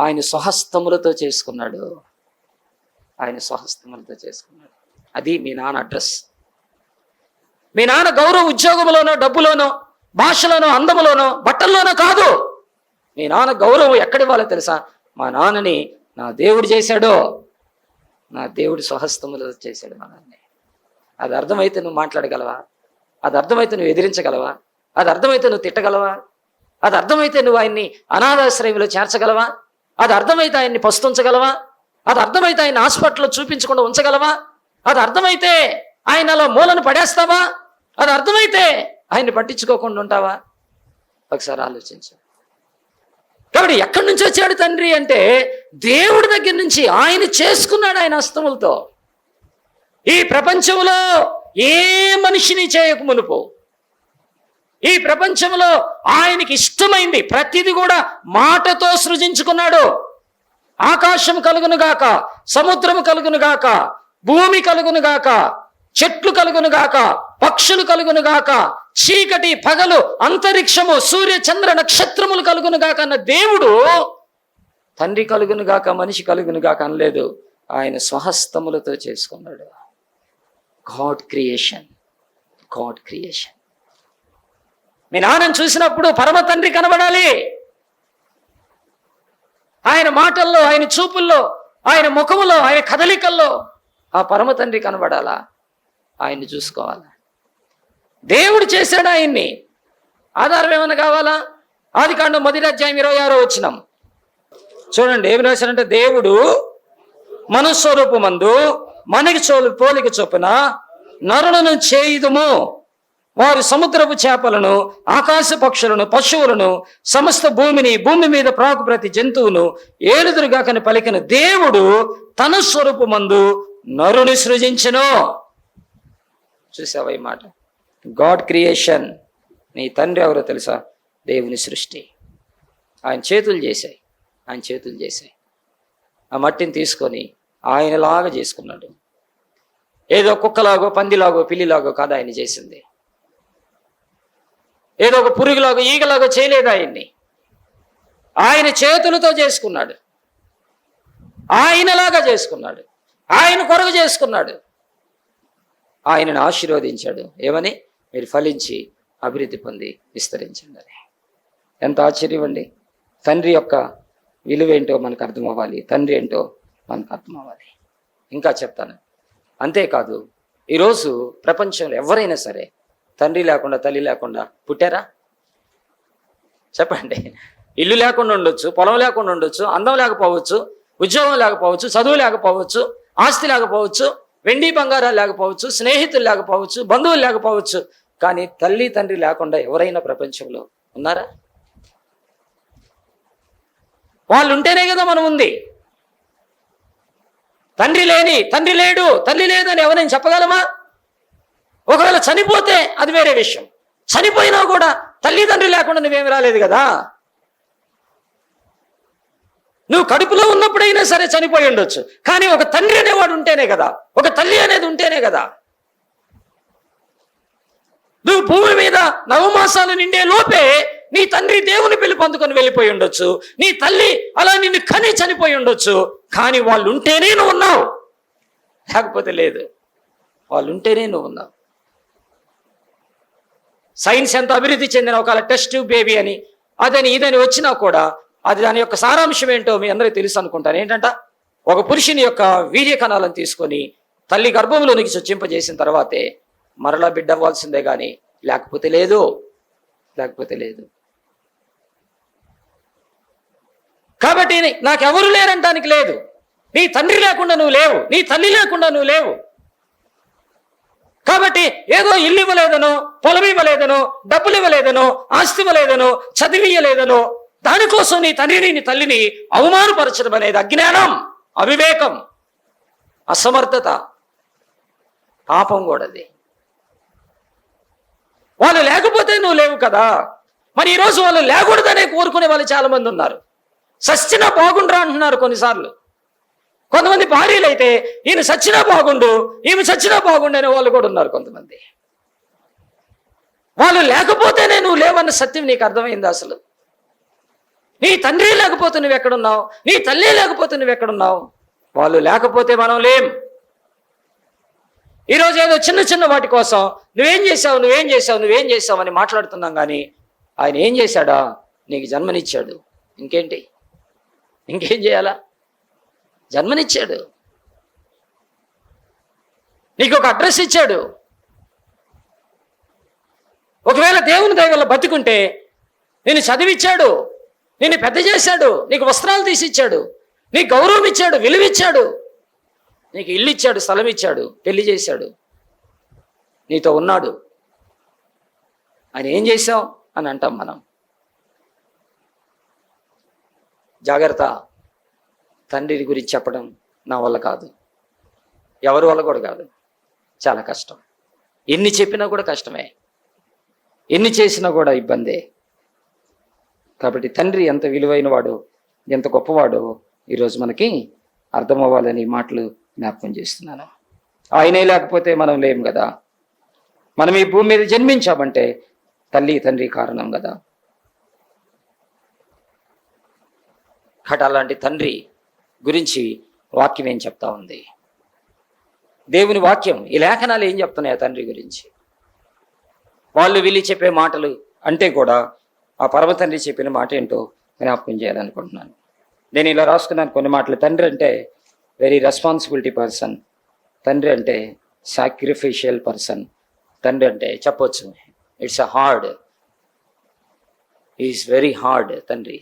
ఆయన స్వహస్తములతో చేసుకున్నాడు. ఆయన స్వహస్తములతో చేసుకున్నాడు. అది మీ నాన్న అడ్రస్. మీ నాన్న గౌరవ ఉద్యోగంలోనో, డబ్బులోనో, భాషలోనో, అందములోనో, బట్టల్లోనో కాదు. మీ నాన్న గౌరవం ఎక్కడి వాళ్ళో తెలుసా? మా నాన్నని నా దేవుడు చేశాడో, నా దేవుడు స్వహస్తములతో చేశాడు మా నాన్నని. అది అర్థమైతే నువ్వు మాట్లాడగలవా? అది అర్థమైతే నువ్వు ఎదిరించగలవా? అది అర్థమైతే నువ్వు తిట్టగలవా? అది అర్థమైతే నువ్వు ఆయన్ని అనాథాశ్రయంలో చేర్చగలవా? అది అర్థమైతే ఆయన్ని పస్తుంచగలవా? అది అర్థమైతే ఆయన హాస్పిటల్లో చూపించకుండా ఉంచగలవా? అది అర్థమైతే ఆయన అలా మూలను పడేస్తావా? అది అర్థమైతే ఆయన్ని పట్టించుకోకుండా ఉంటావా? ఒకసారి ఆలోచించు. కాబట్టి ఎక్కడి నుంచి వచ్చాడు తండ్రి అంటే దేవుడి దగ్గర నుంచి. ఆయన చేసుకున్నాడు ఆయన హస్తములతో. ఈ ప్రపంచంలో ఏ మనిషిని చేయక మునుపు, ఈ ప్రపంచంలో ఆయనకి ఇష్టమైంది ప్రతిది కూడా మాటతో సృజించుకున్నాడు. ఆకాశం కలుగును గాక, సముద్రము కలుగును గాక, భూమి కలుగును గాక, చెట్లు కలుగును గాక, పక్షులు కలుగును గాక, చీకటి పగలు, అంతరిక్షము, సూర్య చంద్ర నక్షత్రములు కలుగును గాక అన్న దేవుడు తండ్రి కలుగును గాక, మనిషి కలుగును గాక అనలేదు. ఆయన స్వహస్తములతో చేసుకున్నాడు. God creation, God creation. మీ నాన్నను చూసినప్పుడు పరమ తండ్రి కనబడాలి. ఆయన మాటల్లో, ఆయన చూపుల్లో, ఆయన ముఖములో, ఆయన కదలికల్లో ఆ పరమ తండ్రి కనబడాలా? ఆయన్ని చూసుకోవాలా? దేవుడు చేశాడు ఆయన్ని. ఆధారం ఏమైనా కావాలా? ఆదికాండం 1:26 వచనం చూడండి. ఏమి రాశారంటే, దేవుడు మనస్వరూపమందు మనకి పోలిక చొప్పున నరులను చేయుదుము, వారు సముద్రపు చేపలను, ఆకాశ పక్షులను, పశువులను, సమస్త భూమిని, భూమి మీద ప్రాకు ప్రతి జంతువును ఏలుదురుగాకని పలికిన దేవుడు తన స్వరూపమందు నరుని సృజించెను. చూసావా ఈ మాట? God creation. నీ తండ్రి ఎవరో తెలుసా? దేవుని సృష్టి. ఆయన చేతులు చేశాయి, ఆయన చేతులు చేశాయి. ఆ మట్టిని తీసుకొని ఆయనలాగా చేసుకున్నాడు. ఏదో కుక్కలాగో, పందిలాగో, పిల్లిలాగో కాదు ఆయన చేసింది. ఏదో ఒక పురుగులాగో, ఈగలాగో చేయలేదు ఆయన్ని. ఆయన చేతులతో చేసుకున్నాడు, ఆయనలాగా చేసుకున్నాడు, ఆయన కొరకు చేసుకున్నాడు. ఆయనను ఆశీర్వదించాడు. ఏమని? మీరు ఫలించి అభివృద్ధి పొంది విస్తరించండి అని. ఎంత ఆశ్చర్యం అండి! తండ్రి యొక్క విలువేంటో మనకు అర్థం అవ్వాలి, తండ్రి ఏంటో మనకు అర్థం అవ్వాలి. ఇంకా చెప్తాను. అంతేకాదు, ఈరోజు ప్రపంచంలో ఎవరైనా సరే తండ్రి లేకుండా, తల్లి లేకుండా పుట్టారా? చెప్పండి. ఇల్లు లేకుండా ఉండొచ్చు, పొలం లేకుండా ఉండొచ్చు, అందం లేకపోవచ్చు, ఉద్యోగం లేకపోవచ్చు, చదువు లేకపోవచ్చు, ఆస్తి లేకపోవచ్చు, వెండి బంగారాలు లేకపోవచ్చు, స్నేహితులు లేకపోవచ్చు, బంధువులు లేకపోవచ్చు. కానీ తల్లి తండ్రి లేకుండా ఎవరైనా ప్రపంచంలో ఉన్నారా? వాళ్ళు ఉంటేనే కదా మనం ఉంది. తండ్రి లేడు, తల్లి లేదని ఎవరైనా చెప్పగలమా? ఒకవేళ చనిపోతే అది వేరే విషయం. చనిపోయినా కూడా తల్లిదండ్రి లేకుండా నువ్వేమి రాలేదు కదా. నువ్వు కడుపులో ఉన్నప్పుడైనా సరే చనిపోయి ఉండొచ్చు, కానీ ఒక తండ్రి అనేవాడు ఉంటేనే కదా, ఒక తల్లి అనేది ఉంటేనే కదా. నువ్వు భూమి మీద నవమాసాలు నిండే లోపే నీ తండ్రి దేవుని పిలుపు అందుకొని వెళ్ళిపోయి ఉండొచ్చు, నీ తల్లి అలా నిన్ను కని చనిపోయి ఉండొచ్చు. కానీ వాళ్ళు ఉంటేనే నువ్వు ఉన్నావు, లేకపోతే లేదు. వాళ్ళు ఉంటేనే నువ్వు ఉన్నావు. సైన్స్ ఎంత అభివృద్ధి చెందిన ఒక టెస్ట్ బేబీ అని అదని ఇదని వచ్చినా కూడా అది దాని యొక్క సారాంశం ఏంటో మీ అందరికీ తెలుసు అనుకుంటాను. ఏంటంట, ఒక పురుషుని యొక్క వీర్య కణాలను తీసుకొని తల్లి గర్భంలోనికి చొచ్చింపజేసిన తర్వాతే మరలా బిడ్డ అవ్వాల్సిందే, కానీ లేకపోతే లేదు, లేకపోతే లేదు. కాబట్టి నాకెవరు లేరంటానికి లేదు. నీ తండ్రి లేకుండా నువ్వు లేవు, నీ తల్లి లేకుండా నువ్వు లేవు. కాబట్టి ఏదో ఇల్లు ఇవ్వలేదనో, పొలం ఇవ్వలేదనో, డబ్బులు ఇవ్వలేదనో, ఆస్తి ఇవ్వలేదనో, చదివియలేదనో, దానికోసం నీ తండ్రిని నీ తల్లిని అవమానపరచడం అనేది అజ్ఞానం, అవివేకం, అసమర్థత, పాపం కూడా అది. వాళ్ళు లేకపోతే నువ్వు లేవు కదా. మరి ఈరోజు వాళ్ళు లేకూడదనే కోరుకునే వాళ్ళు చాలా మంది ఉన్నారు. సచ్చినా బాగుండ్రా అంటున్నారు కొన్నిసార్లు. కొంతమంది భార్యలు అయితే ఈయన సచ్చినా బాగుండు, ఈమె సచ్చినా బాగుండు అనే వాళ్ళు కూడా ఉన్నారు కొంతమంది. వాళ్ళు లేకపోతేనే నువ్వు లేవన్న సత్యం నీకు అర్థమైంది. అసలు నీ తండ్రి లేకపోతే నువ్వు ఎక్కడున్నావు, నీ తల్లి లేకపోతే నువ్వు ఎక్కడున్నావు. వాళ్ళు లేకపోతే మనం లేం. ఈరోజు ఏదో చిన్న చిన్న వాటి కోసం నువ్వేం చేసావు అని మాట్లాడుతున్నాం, కానీ ఆయన ఏం చేశాడా? నీకు జన్మనిచ్చాడు. ఇంకేం చేయాలా? జన్మనిచ్చాడు, నీకు ఒక అడ్రస్ ఇచ్చాడు. ఒకవేళ దేవుని దయ వల్ల బతికుంటే నిన్ను చదివిచ్చాడు, నిన్ను పెద్ద చేశాడు, నీకు వస్త్రాలు తీసిచ్చాడు, నీకు గౌరవం ఇచ్చాడు, విలువిచ్చాడు, నీకు ఇల్లు ఇచ్చాడు, స్థలం ఇచ్చాడు, పెళ్లి చేశాడు, నీతో ఉన్నాడు. ఆయన ఏం చేశావు అని అంటాం మనం. జాగ్రత్త, తండ్రి గురించి చెప్పడం నా వల్ల కాదు, ఎవరి వల్ల కూడా కాదు, చాలా కష్టం. ఎన్ని చెప్పినా కూడా కష్టమే, ఎన్ని చేసినా కూడా ఇబ్బందే. కాబట్టి తండ్రి ఎంత విలువైన వాడు, ఎంత గొప్పవాడో ఈరోజు మనకి అర్థమవ్వాలని మాటలు జ్ఞాపకం చేస్తున్నాను. ఆయనే లేకపోతే మనం లేం కదా. మనం ఈ భూమి మీద జన్మించామంటే తల్లి తండ్రి కారణం కదా. అలాంటి తండ్రి గురించి వాక్యం ఏం చెప్తా ఉంది? దేవుని వాక్యం, ఈ లేఖనాలు ఏం చెప్తున్నాయి ఆ తండ్రి గురించి? వాళ్ళు వీళ్ళు చెప్పే మాటలు అంటే కూడా ఆ పరమ తండ్రి చెప్పిన మాట ఏంటో జ్ఞాపకం చేయాలనుకుంటున్నాను. నేను ఇలా రాసుకున్నాను కొన్ని మాటలు. తండ్రి అంటే వెరీ రెస్పాన్సిబిలిటీ పర్సన్, తండ్రి అంటే సాక్రిఫిషియల్ పర్సన్, తండ్రి అంటే చెప్పొచ్చు it's a hard, is very hard. తండ్రి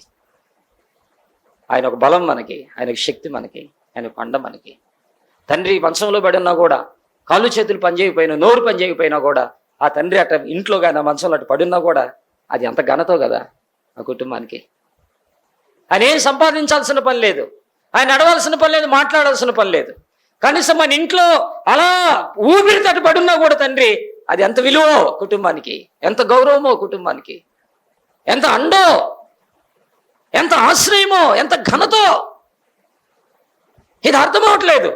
ఆయన ఒక బలం మనకి, ఆయనకు శక్తి మనకి, ఆయన పండ మనకి. తండ్రి మంచంలో పడి ఉన్నా కూడా, కాళ్ళు చేతులు పనిచేయకపోయినా, నోరు పనిచేయకపోయినా కూడా, ఆ తండ్రి అట్ట ఇంట్లో కానీ మంచంలో అటు పడున్నా కూడా అది ఎంత ఘనతో కదా ఆ కుటుంబానికి. ఆయన ఏం సంపాదించాల్సిన పని లేదు, ఆయన నడవాల్సిన పని లేదు, మాట్లాడాల్సిన పని లేదు. కనీసం మన ఇంట్లో అలా ఊపిరి తట్టు పడున్నా కూడా తండ్రి, అది ఎంత విలువో కుటుంబానికి, ఎంత గౌరవమో కుటుంబానికి, ఎంత అండో, ఎంత ఆశ్రయమో, ఎంత ఘనతో. ఇది అర్థమవట్లేదు.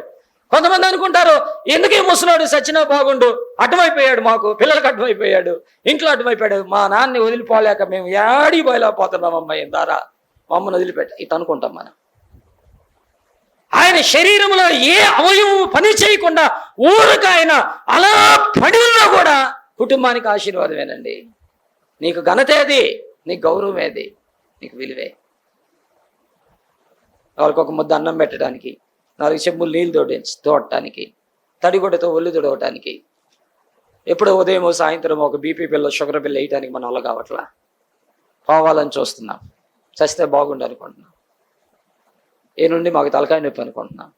కొంతమంది అనుకుంటారు, ఎందుకే ముసలాడు సచ్చినా బాగుండు, అడ్డమైపోయాడు, మాకు పిల్లలకు అడ్డమైపోయాడు, ఇంట్లో అడ్డమైపోయాడు, మా నాన్నని వదిలిపోలేక మేము ఏడీ పోయలేకపోతున్నాం అమ్మాయి ద్వారా మమ్మల్ని వదిలిపెట్ట, ఇట్ అనుకుంటాం మనం. ఆయన శరీరంలో ఏ అవయవం పని చేయకుండా ఊరికి ఆయన అలా పడి ఉన్నా కూడా కుటుంబానికి ఆశీర్వాదమేనండి. నీకు ఘనతేది, నీకు గౌరవమేది, నీకు విలువే. వాళ్ళకి ఒక ముద్ద అన్నం పెట్టడానికి, 4 చెంబులు నీళ్ళు తోడటానికి, తడిగుడ్డతో ఒళ్ళు తొడవటానికి, ఎప్పుడో ఉదయం సాయంత్రం ఒక బీపీ పిల్ల, షుగర్ బిల్ల వేయటానికి మన వల్ల కావట్లా. పోవాలని చూస్తున్నాం, చస్తే బాగుండు అనుకుంటున్నాం, ఏ నుండి మాకు తలకాయ నొప్పి అనుకుంటున్నాం.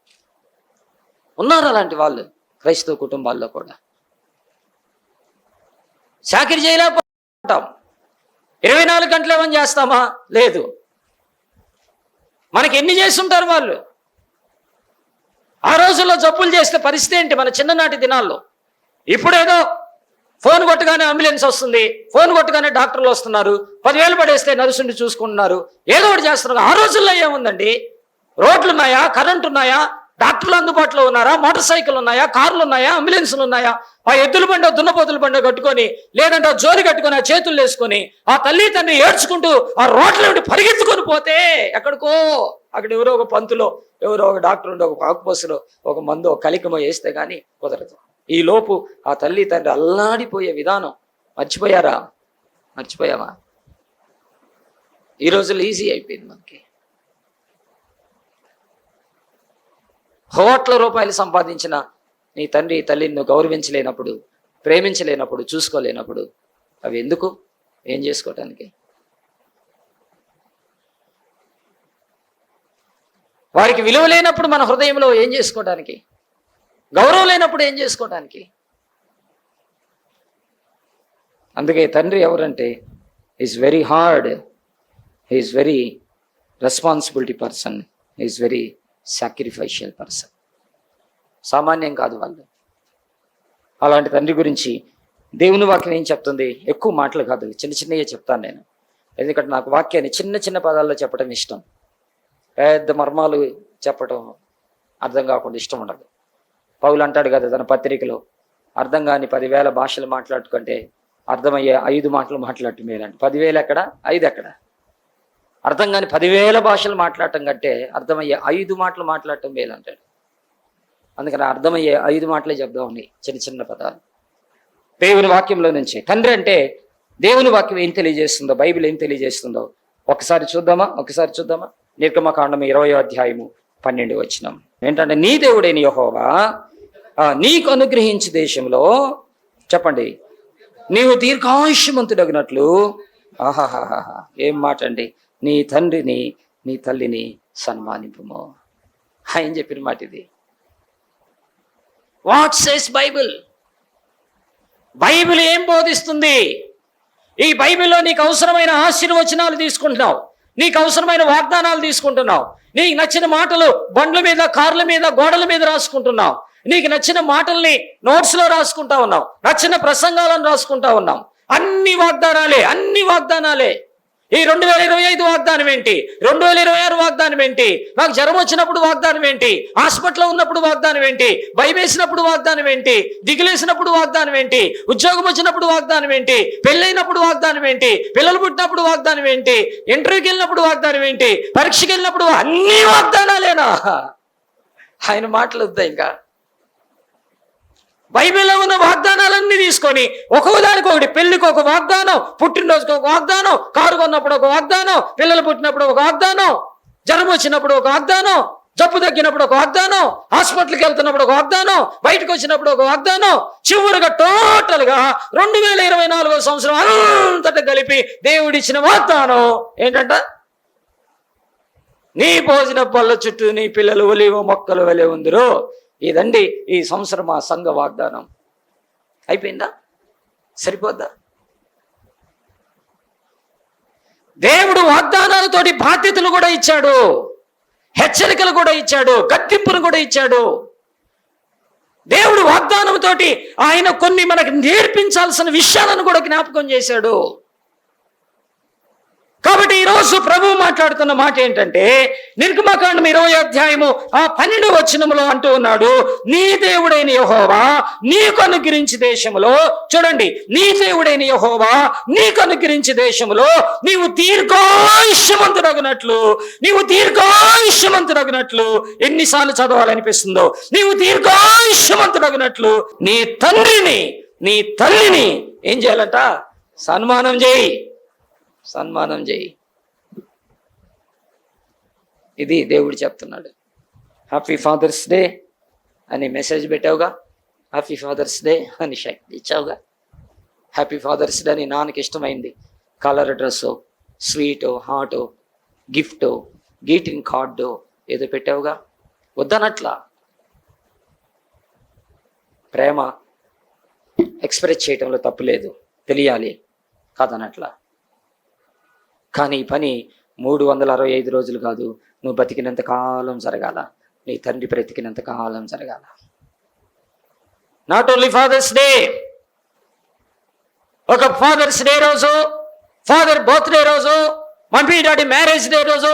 ఉన్నారు అలాంటి వాళ్ళు క్రైస్తవ కుటుంబాల్లో కూడా. చాకిరి చేయలేకపోతాం, 24 గంటలు ఏమని చేస్తామా? లేదు. మనకి ఎన్ని చేస్తుంటారు వాళ్ళు. ఆ రోజుల్లో జబ్బులు చేస్తే పరిస్థితి ఏంటి మన చిన్ననాటి దినాల్లో? ఇప్పుడేదో ఫోన్ కొట్టగానే అంబులెన్స్ వస్తుంది, ఫోన్ కొట్టగానే డాక్టర్లు వస్తున్నారు, 10,000 పడేస్తే నర్సుని చూసుకుంటున్నారు, ఏదో ఒకటి చేస్తున్నారు. ఆ రోజుల్లో ఏముందండి? రోడ్లు ఉన్నాయా? కరెంటు ఉన్నాయా? డాక్టర్లు అందుబాటులో ఉన్నారా? మోటార్ సైకిల్ ఉన్నాయా? కార్లు ఉన్నాయా? అంబులెన్సులు ఉన్నాయా? ఆ ఎద్దుల బండో దున్నపోతుల బండో కట్టుకొని, లేదంటే ఆ జోలి కట్టుకొని, ఆ చేతులు వేసుకొని, ఆ తల్లి తండ్రి ఏడ్చుకుంటూ ఆ రోడ్ల పరిగెత్తుకొని పోతే ఎక్కడికో అక్కడ ఎవరో ఒక పంతులో, ఎవరో ఒక డాక్టర్ ఉండి, ఒక ఆకుపసులో, ఒక మందు, ఒక కలికమో వేస్తే కానీ కుదరదు. ఈ లోపు ఆ తల్లి తండ్రి అల్లాడిపోయే విధానం మర్చిపోయారా? మర్చిపోయావా? ఈ రోజుల్లో ఈజీ అయిపోయింది మనకి. కోట్ల రూపాయలు సంపాదించిన నీ తండ్రి తల్లిని నువ్వు గౌరవించలేనప్పుడు, ప్రేమించలేనప్పుడు, చూసుకోలేనప్పుడు అవి ఎందుకు? ఏం చేసుకోవటానికి? వారికి విలువ లేనప్పుడు మన హృదయంలో ఏం చేసుకోవటానికి? గౌరవం లేనప్పుడు ఏం చేసుకోవటానికి? అందుకే తండ్రి ఎవరంటే is very hard, is very responsibility person, is very sacrificial person. సామాన్యం కాదు వాళ్ళు. అలాంటి తండ్రి గురించి దేవుని వాక్యం ఏం చెప్తుంది? ఎక్కువ మాటలు కాదు, చిన్న చిన్నగా చెప్తాను నేను. ఎందుకంటే నాకు వాక్యాన్ని చిన్న చిన్న పదాల్లో చెప్పడం ఇష్టం. పెద్ద మర్మాలు చెప్పడం అర్థం కాకుండా ఇష్టం ఉండదు. పౌలు అంటాడు కదా తన పత్రికలో, అర్థం కాని 10,000 భాషలు మాట్లాడుకుంటే అర్థమయ్యే 5 మాటలు మాట్లాడటం మేలంటే. 10,000 ఎక్కడ, 5 ఎక్కడ? అర్థం కాని 10,000 భాషలు మాట్లాడటం కంటే అర్థమయ్యే 5 మాటలు మాట్లాడటం మేలంటాడు. అందుకని అర్థమయ్యే 5 మాటలే చెప్దామని చిన్న చిన్న పదాలు దేవుని వాక్యంలో నుంచి. తండ్రి అంటే దేవుని వాక్యం ఏం తెలియజేస్తుందో, బైబిల్ ఏం తెలియజేస్తుందో ఒకసారి చూద్దామా? నిర్గమకాండం 20వ అధ్యాయము 12వ వచనం ఏంటంటే, నీ దేవుడైన యెహోవా నీకు అనుగ్రహించే దేశంలో, చెప్పండి, నీవు దీర్ఘాయుష్మంతుడగినట్లు. ఆహాహాహా, ఏం మాట అండి! నీ తండ్రిని నీ తల్లిని సన్మానింపుము. ఆయన చెప్పిన మాట ఇది. What says Bible? బైబిల్ ఏం బోధిస్తుంది? ఈ బైబిల్లో నీకు అవసరమైన ఆశీర్వచనాలు తీసుకుంటున్నావు, నీకు అవసరమైన వాగ్దానాలు తీసుకుంటున్నావు, నీకు నచ్చిన మాటలు బండ్ల మీద, కార్ల మీద, గోడల మీద రాసుకుంటున్నావు, నీకు నచ్చిన మాటల్ని నోట్స్లో రాసుకుంటా ఉన్నావు, నచ్చిన ప్రసంగాలను రాసుకుంటా ఉన్నాం. అన్ని వాగ్దానాలే. ఈ 2025 వాగ్దానం ఏంటి, 2026 వాగ్దానం ఏంటి, నాకు జ్వరం వచ్చినప్పుడు వాగ్దానం ఏంటి, హాస్పిటల్లో ఉన్నప్పుడు వాగ్దానం ఏంటి, భయమేసినప్పుడు వాగ్దానం ఏంటి, దిగులేసినప్పుడు వాగ్దానం ఏంటి, ఉద్యోగం వచ్చినప్పుడు వాగ్దానం ఏంటి, పెళ్ళైనప్పుడు వాగ్దానం ఏంటి, పిల్లలు పుట్టినప్పుడు వాగ్దానం ఏంటి, ఇంటర్వ్యూకి వెళ్ళినప్పుడు వాగ్దానం ఏంటి, పరీక్షకి వెళ్ళినప్పుడు అన్ని వాగ్దానాలేనా? ఆయన మాటలు వద్దా ఇంకా? బైబిల్లో ఉన్న వాగ్దానాలన్నీ తీసుకొని ఒక్కొక్కదానికి ఒకటి, పెళ్లికి ఒక వాగ్దానం, పుట్టినరోజుకి ఒక వాగ్దానం, కారు కొన్నప్పుడు ఒక వాగ్దానం, పిల్లలు పుట్టినప్పుడు ఒక వాగ్దానం, జ్వరం వచ్చినప్పుడు ఒక వాగ్దానం, జబ్బు తగ్గినప్పుడు ఒక వాగ్దానం, హాస్పిటల్కి వెళ్తున్నప్పుడు ఒక వాగ్దానం, బయటకు వచ్చినప్పుడు ఒక వాగ్దానం, చివరిగా టోటల్గా 2024 సంవత్సరం అంతటా కలిపి దేవుడిచ్చిన వాగ్దానం ఏంటంట? నీ భోజన పళ్ళ చుట్టూ నీ పిల్లలు ఒలివ మొక్కలు వలె ఉందిరో. ఇదండి ఈ సంవత్సరం ఆ సంఘ వాగ్దానం. అయిపోయిందా? సరిపోద్దా? దేవుడు వాగ్దానాలతోటి బాధ్యతలు కూడా ఇచ్చాడు, హెచ్చరికలు కూడా ఇచ్చాడు, గద్దింపును కూడా ఇచ్చాడు. దేవుడు వాగ్దానంతో ఆయన కొన్ని మనకు నేర్పించాల్సిన విషయాలను కూడా జ్ఞాపకం చేశాడు. కాబట్టి ఈరోజు ప్రభువు మాట్లాడుతున్న మాట ఏంటంటే, నిర్గమకాండం 20వ అధ్యాయము 12వ వచనములో అంటూ ఉన్నాడు, నీ దేవుడైన యెహోవా నీకు అనుగ్రహించి దేశములో, చూడండి, నీ దేవుడైన యెహోవా నీకు అనుగ్రహించి దేశములో నీవు దీర్ఘాయుష్యమంతుడగునట్లు ఎన్నిసార్లు చదవాలనిపిస్తుందో, నీవు దీర్ఘాయుష్యమంతుడగునట్లు నీ తల్లిని ఏం చేయాలట? సన్మానం చేయి. ఇది దేవుడు చెప్తున్నాడు. హ్యాపీ ఫాదర్స్ డే అని మెసేజ్ పెట్టావుగా, హ్యాపీ ఫాదర్స్ డే అని శక్తి ఇచ్చావుగా, హ్యాపీ ఫాదర్స్ డే అని నాన్నకి ఇష్టమైంది కలర్ డ్రెస్సో, స్వీటో, హాటో, గిఫ్టో, గ్రీటింగ్ కార్డో ఏదో పెట్టావుగా. వద్దనట్లా. ప్రేమ ఎక్స్ప్రెస్ చేయటంలో తప్పు లేదు, తెలియాలి కాదనట్లా. కానీ ఈ పని 365 రోజులు కాదు, నువ్వు బతికినంత కాలం జరగాల, నీ తండ్రి బ్రతికినంత కాలం జరగాల. నాట్ ఓన్లీ ఫాదర్స్ డే, ఒక ఫాదర్స్ డే రోజు, ఫాదర్ బర్త్డే రోజు, మమ్మీ డాడీ మ్యారేజ్ డే రోజు,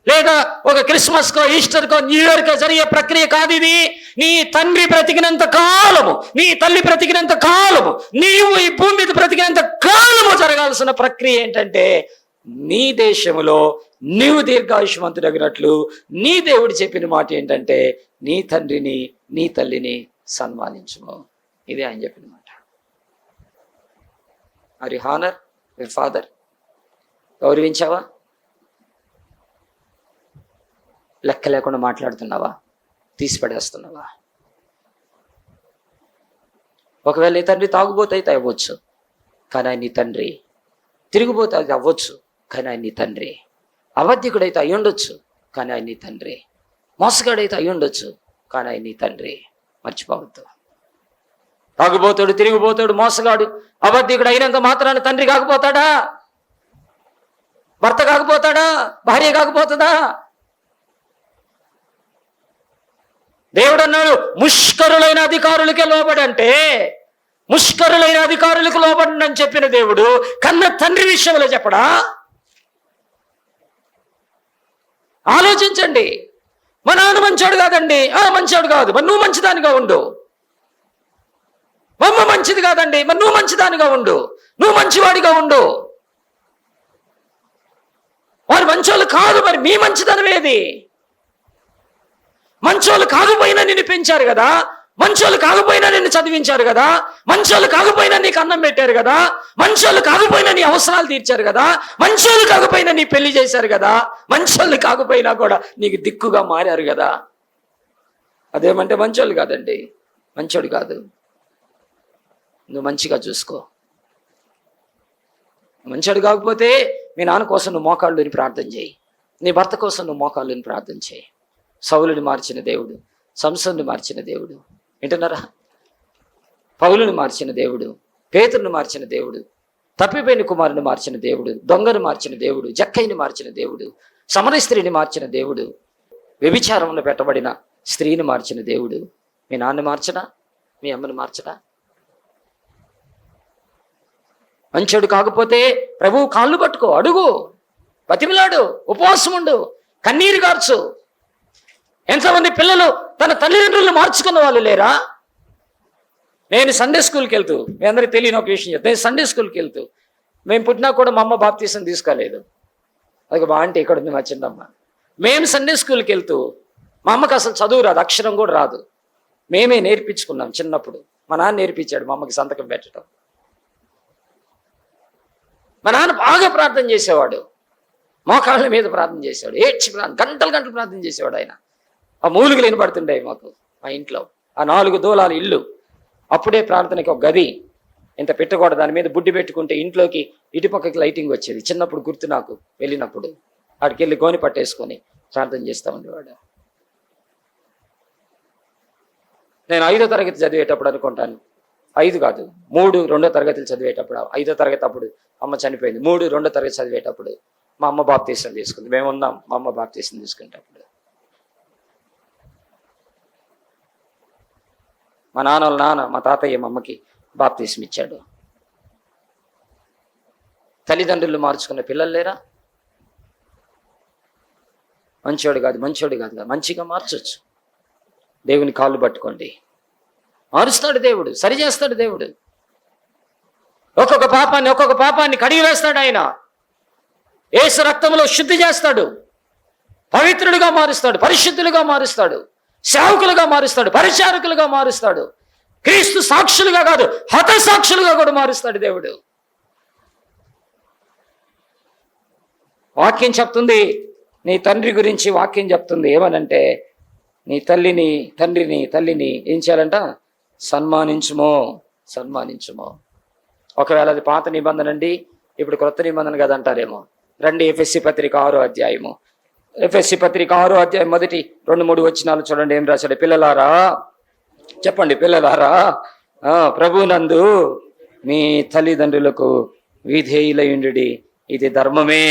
లేదా ఒక క్రిస్మస్కో, ఈస్టర్కో, న్యూ ఇయర్కో జరిగే ప్రక్రియ కాదు ఇది. నీ తండ్రి బ్రతికినంత కాలము, నీ తల్లి బ్రతికినంత కాలము, నీవు ఈ భూమి మీద బ్రతికినంత కాలము జరగాల్సిన ప్రక్రియ ఏంటంటే, నీ దేశంలో నీవు దీర్ఘాయుష్మంతుడగినట్లు నీ దేవుడు చెప్పిన మాట ఏంటంటే, నీ తండ్రిని నీ తల్లిని సన్మానించుము. ఇదే ఆయన చెప్పిన మాట. Are you honour your father? గౌరవించావా? లెక్క లేకుండా మాట్లాడుతున్నావా? తీసిపడేస్తున్నావా? ఒకవేళ నీ తండ్రి తాగుబోతే అయితే అవ్వచ్చు, కానీ ఆయన నీ తండ్రి. తిరిగిపోతే అది అవ్వచ్చు, కానీ ఆయన నీ తండ్రి. అబద్ధికుడైతే అయి ఉండొచ్చు, కానీ ఆయన నీ తండ్రి. మోసగాడైతే అయి ఉండొచ్చు, కానీ ఆయన నీ తండ్రి. మర్చిపోవద్దు. తాగుబోతాడు, తిరిగిపోతాడు, మోసగాడు, అబద్ధికుడు అయినంత మాత్రాన తండ్రి కాకపోతాడా? భర్త కాకపోతాడా? భార్య కాకపోతుందా? దేవుడు అన్నాడు, ముష్కరులైన అధికారులకే లోబడంటే, ముష్కరులైన అధికారులకు లోబడండి అని చెప్పిన దేవుడు కన్న తండ్రి విషయంలో చెప్పడా? ఆలోచించండి. మా నాన్న మంచోడు కాదండి, మంచోడు కాదు, మరి నువ్వు మంచిదానిగా ఉండు. మా అమ్మ మంచిది కాదండి, మరి నువ్వు మంచిదానిగా ఉండు, నువ్వు మంచివాడిగా ఉండు. వారు మంచోళ్ళు కాదు, మరి మీ మంచిదనం ఏది? మంచోళ్ళు కాకపోయినా నిన్ను పెంచారు కదా, మంచోళ్ళు కాకపోయినా నిన్ను చదివించారు కదా, మంచోళ్ళు కాకపోయినా నీకు అన్నం పెట్టారు కదా, మంచోళ్ళు కాకపోయినా నీ అవసరాలు తీర్చారు కదా, మంచోళ్ళు కాకపోయినా నీ పెళ్లి చేశారు కదా, మంచోళ్ళు కాకపోయినా కూడా నీకు దిక్కుగా మారారు కదా. అదేమంటే మంచోళ్ళు కాదండి, మంచోడు కాదు. నువ్వు మంచిగా చూసుకో. మంచోడు కాకపోతే మీ నాన్న కోసం నువ్వు మోకాళ్ళుని ప్రార్థన చేయి, నీ భర్త కోసం నువ్వు మోకాళ్ళుని ప్రార్థన చేయి. సౌలుని మార్చిన దేవుడు, సంసోన్ని మార్చిన దేవుడు, వింటున్నారా? పౌలుని మార్చిన దేవుడు, పేతురుని మార్చిన దేవుడు, తప్పిపోయిన కుమారుని మార్చిన దేవుడు, దొంగను మార్చిన దేవుడు, జక్కైని మార్చిన దేవుడు, సమర స్త్రీని మార్చిన దేవుడు, వ్యభిచారంలో పెట్టబడిన స్త్రీని మార్చిన దేవుడు మీ నాన్న మార్చడా? మీ అమ్మని మార్చడా? మంచోడు కాకపోతే ప్రభువు కాళ్ళు పట్టుకో, అడుగు, బతిమిలాడు, ఉపవాసం ఉండు, కన్నీరు కార్చు. ఎంతమంది పిల్లలు తన తల్లిదండ్రులను మార్చుకున్న వాళ్ళు లేరా? నేను సండే స్కూల్కి వెళ్తూ, మీ అందరికీ తెలియని ఒక విషయం చెప్తాను. నేను సండే స్కూల్కి వెళ్తూ, మేము పుట్టినా కూడా మా అమ్మ బాప్తీసం తీసుకోలేదు. అది బా అంటే ఇక్కడ ఉంది మా చిన్నమ్మ. మేము సండే స్కూల్కి వెళ్తూ, మా అమ్మకి అసలు చదువు రాదు, అక్షరం కూడా రాదు. మేమే నేర్పించుకున్నాం చిన్నప్పుడు. మా నాన్న నేర్పించాడు మా అమ్మకి సంతకం పెట్టడం. మా నాన్న బాగా ప్రార్థన చేసేవాడు, మోకాళ్ళ మీద ప్రార్థన చేసేవాడు, ఏడ్చి గంటలు గంటలు ప్రార్థన చేసేవాడు ఆయన. ఆ మూలుగులు వినపడుతుండేవి మాకు మా ఇంట్లో. ఆ 4 దూలాల ఇల్లు. అప్పుడే ప్రార్థనకి ఒక గది ఇంత పెట్టకూడదు, దాని మీద బుడ్డి పెట్టుకుంటే ఇంట్లోకి ఇటుపక్కకి లైటింగ్ వచ్చేది. చిన్నప్పుడు గుర్తు నాకు, వెళ్ళినప్పుడు వాడికి వెళ్ళి గోని పట్టేసుకొని ప్రార్థన చేస్తూ ఉండేవాడు. నేను 5వ తరగతి చదివేటప్పుడు అనుకుంటాను, 5 కాదు 3 2వ తరగతులు చదివేటప్పుడు, 5వ తరగతి అప్పుడు అమ్మ చనిపోయింది. 3 2వ తరగతి చదివేటప్పుడు మా అమ్మ బాప్తీసం తీసుకుంది. మేము ఉన్నాం మా అమ్మ బాప్తీసం తీసుకునేటప్పుడు. మా నాన్న మా తాతయ్య మా అమ్మకి బాప్తీసం ఇచ్చాడు. తల్లిదండ్రులు మార్చుకున్న పిల్లలు లేరా? మంచోడు కాదు మంచిగా మార్చొచ్చు. దేవుని కాళ్ళు పట్టుకోండి, మారుస్తాడు దేవుడు, సరి చేస్తాడు దేవుడు. ఒక్కొక్క పాపాన్ని కడిగి వేస్తాడు ఆయన. యేసు రక్తంలో శుద్ధి చేస్తాడు, పవిత్రులుగా మారుస్తాడు, పరిశుద్ధులుగా మారుస్తాడు, సేవకులుగా మారుస్తాడు, పరిచారకులుగా మారుస్తాడు. క్రీస్తు సాక్షులుగా కాదు, హత సాక్షులుగా కూడా మారుస్తాడు దేవుడు. వాక్యం చెప్తుంది, నీ తండ్రి గురించి వాక్యం చెప్తుంది ఏమనంటే, నీ తల్లిని ఏం చేయాలంట? సన్మానించుమో. ఒకవేళ అది పాత నిబంధన అండి, ఇప్పుడు క్రొత్త నిబంధన కదా అంటారేమో. రండి ఎఫెసీ పత్రిక 6వ అధ్యాయము. ఎఫెసీ పత్రిక 6వ అధ్యాయం మొదటి 2-3 వచనాలు చూడండి. ఏం రాశాడు? పిల్లలారా, చెప్పండి, పిల్లలారా, ప్రభునందు మీ తల్లిదండ్రులకు విధేయులయుండుడి, ఇది ధర్మమే.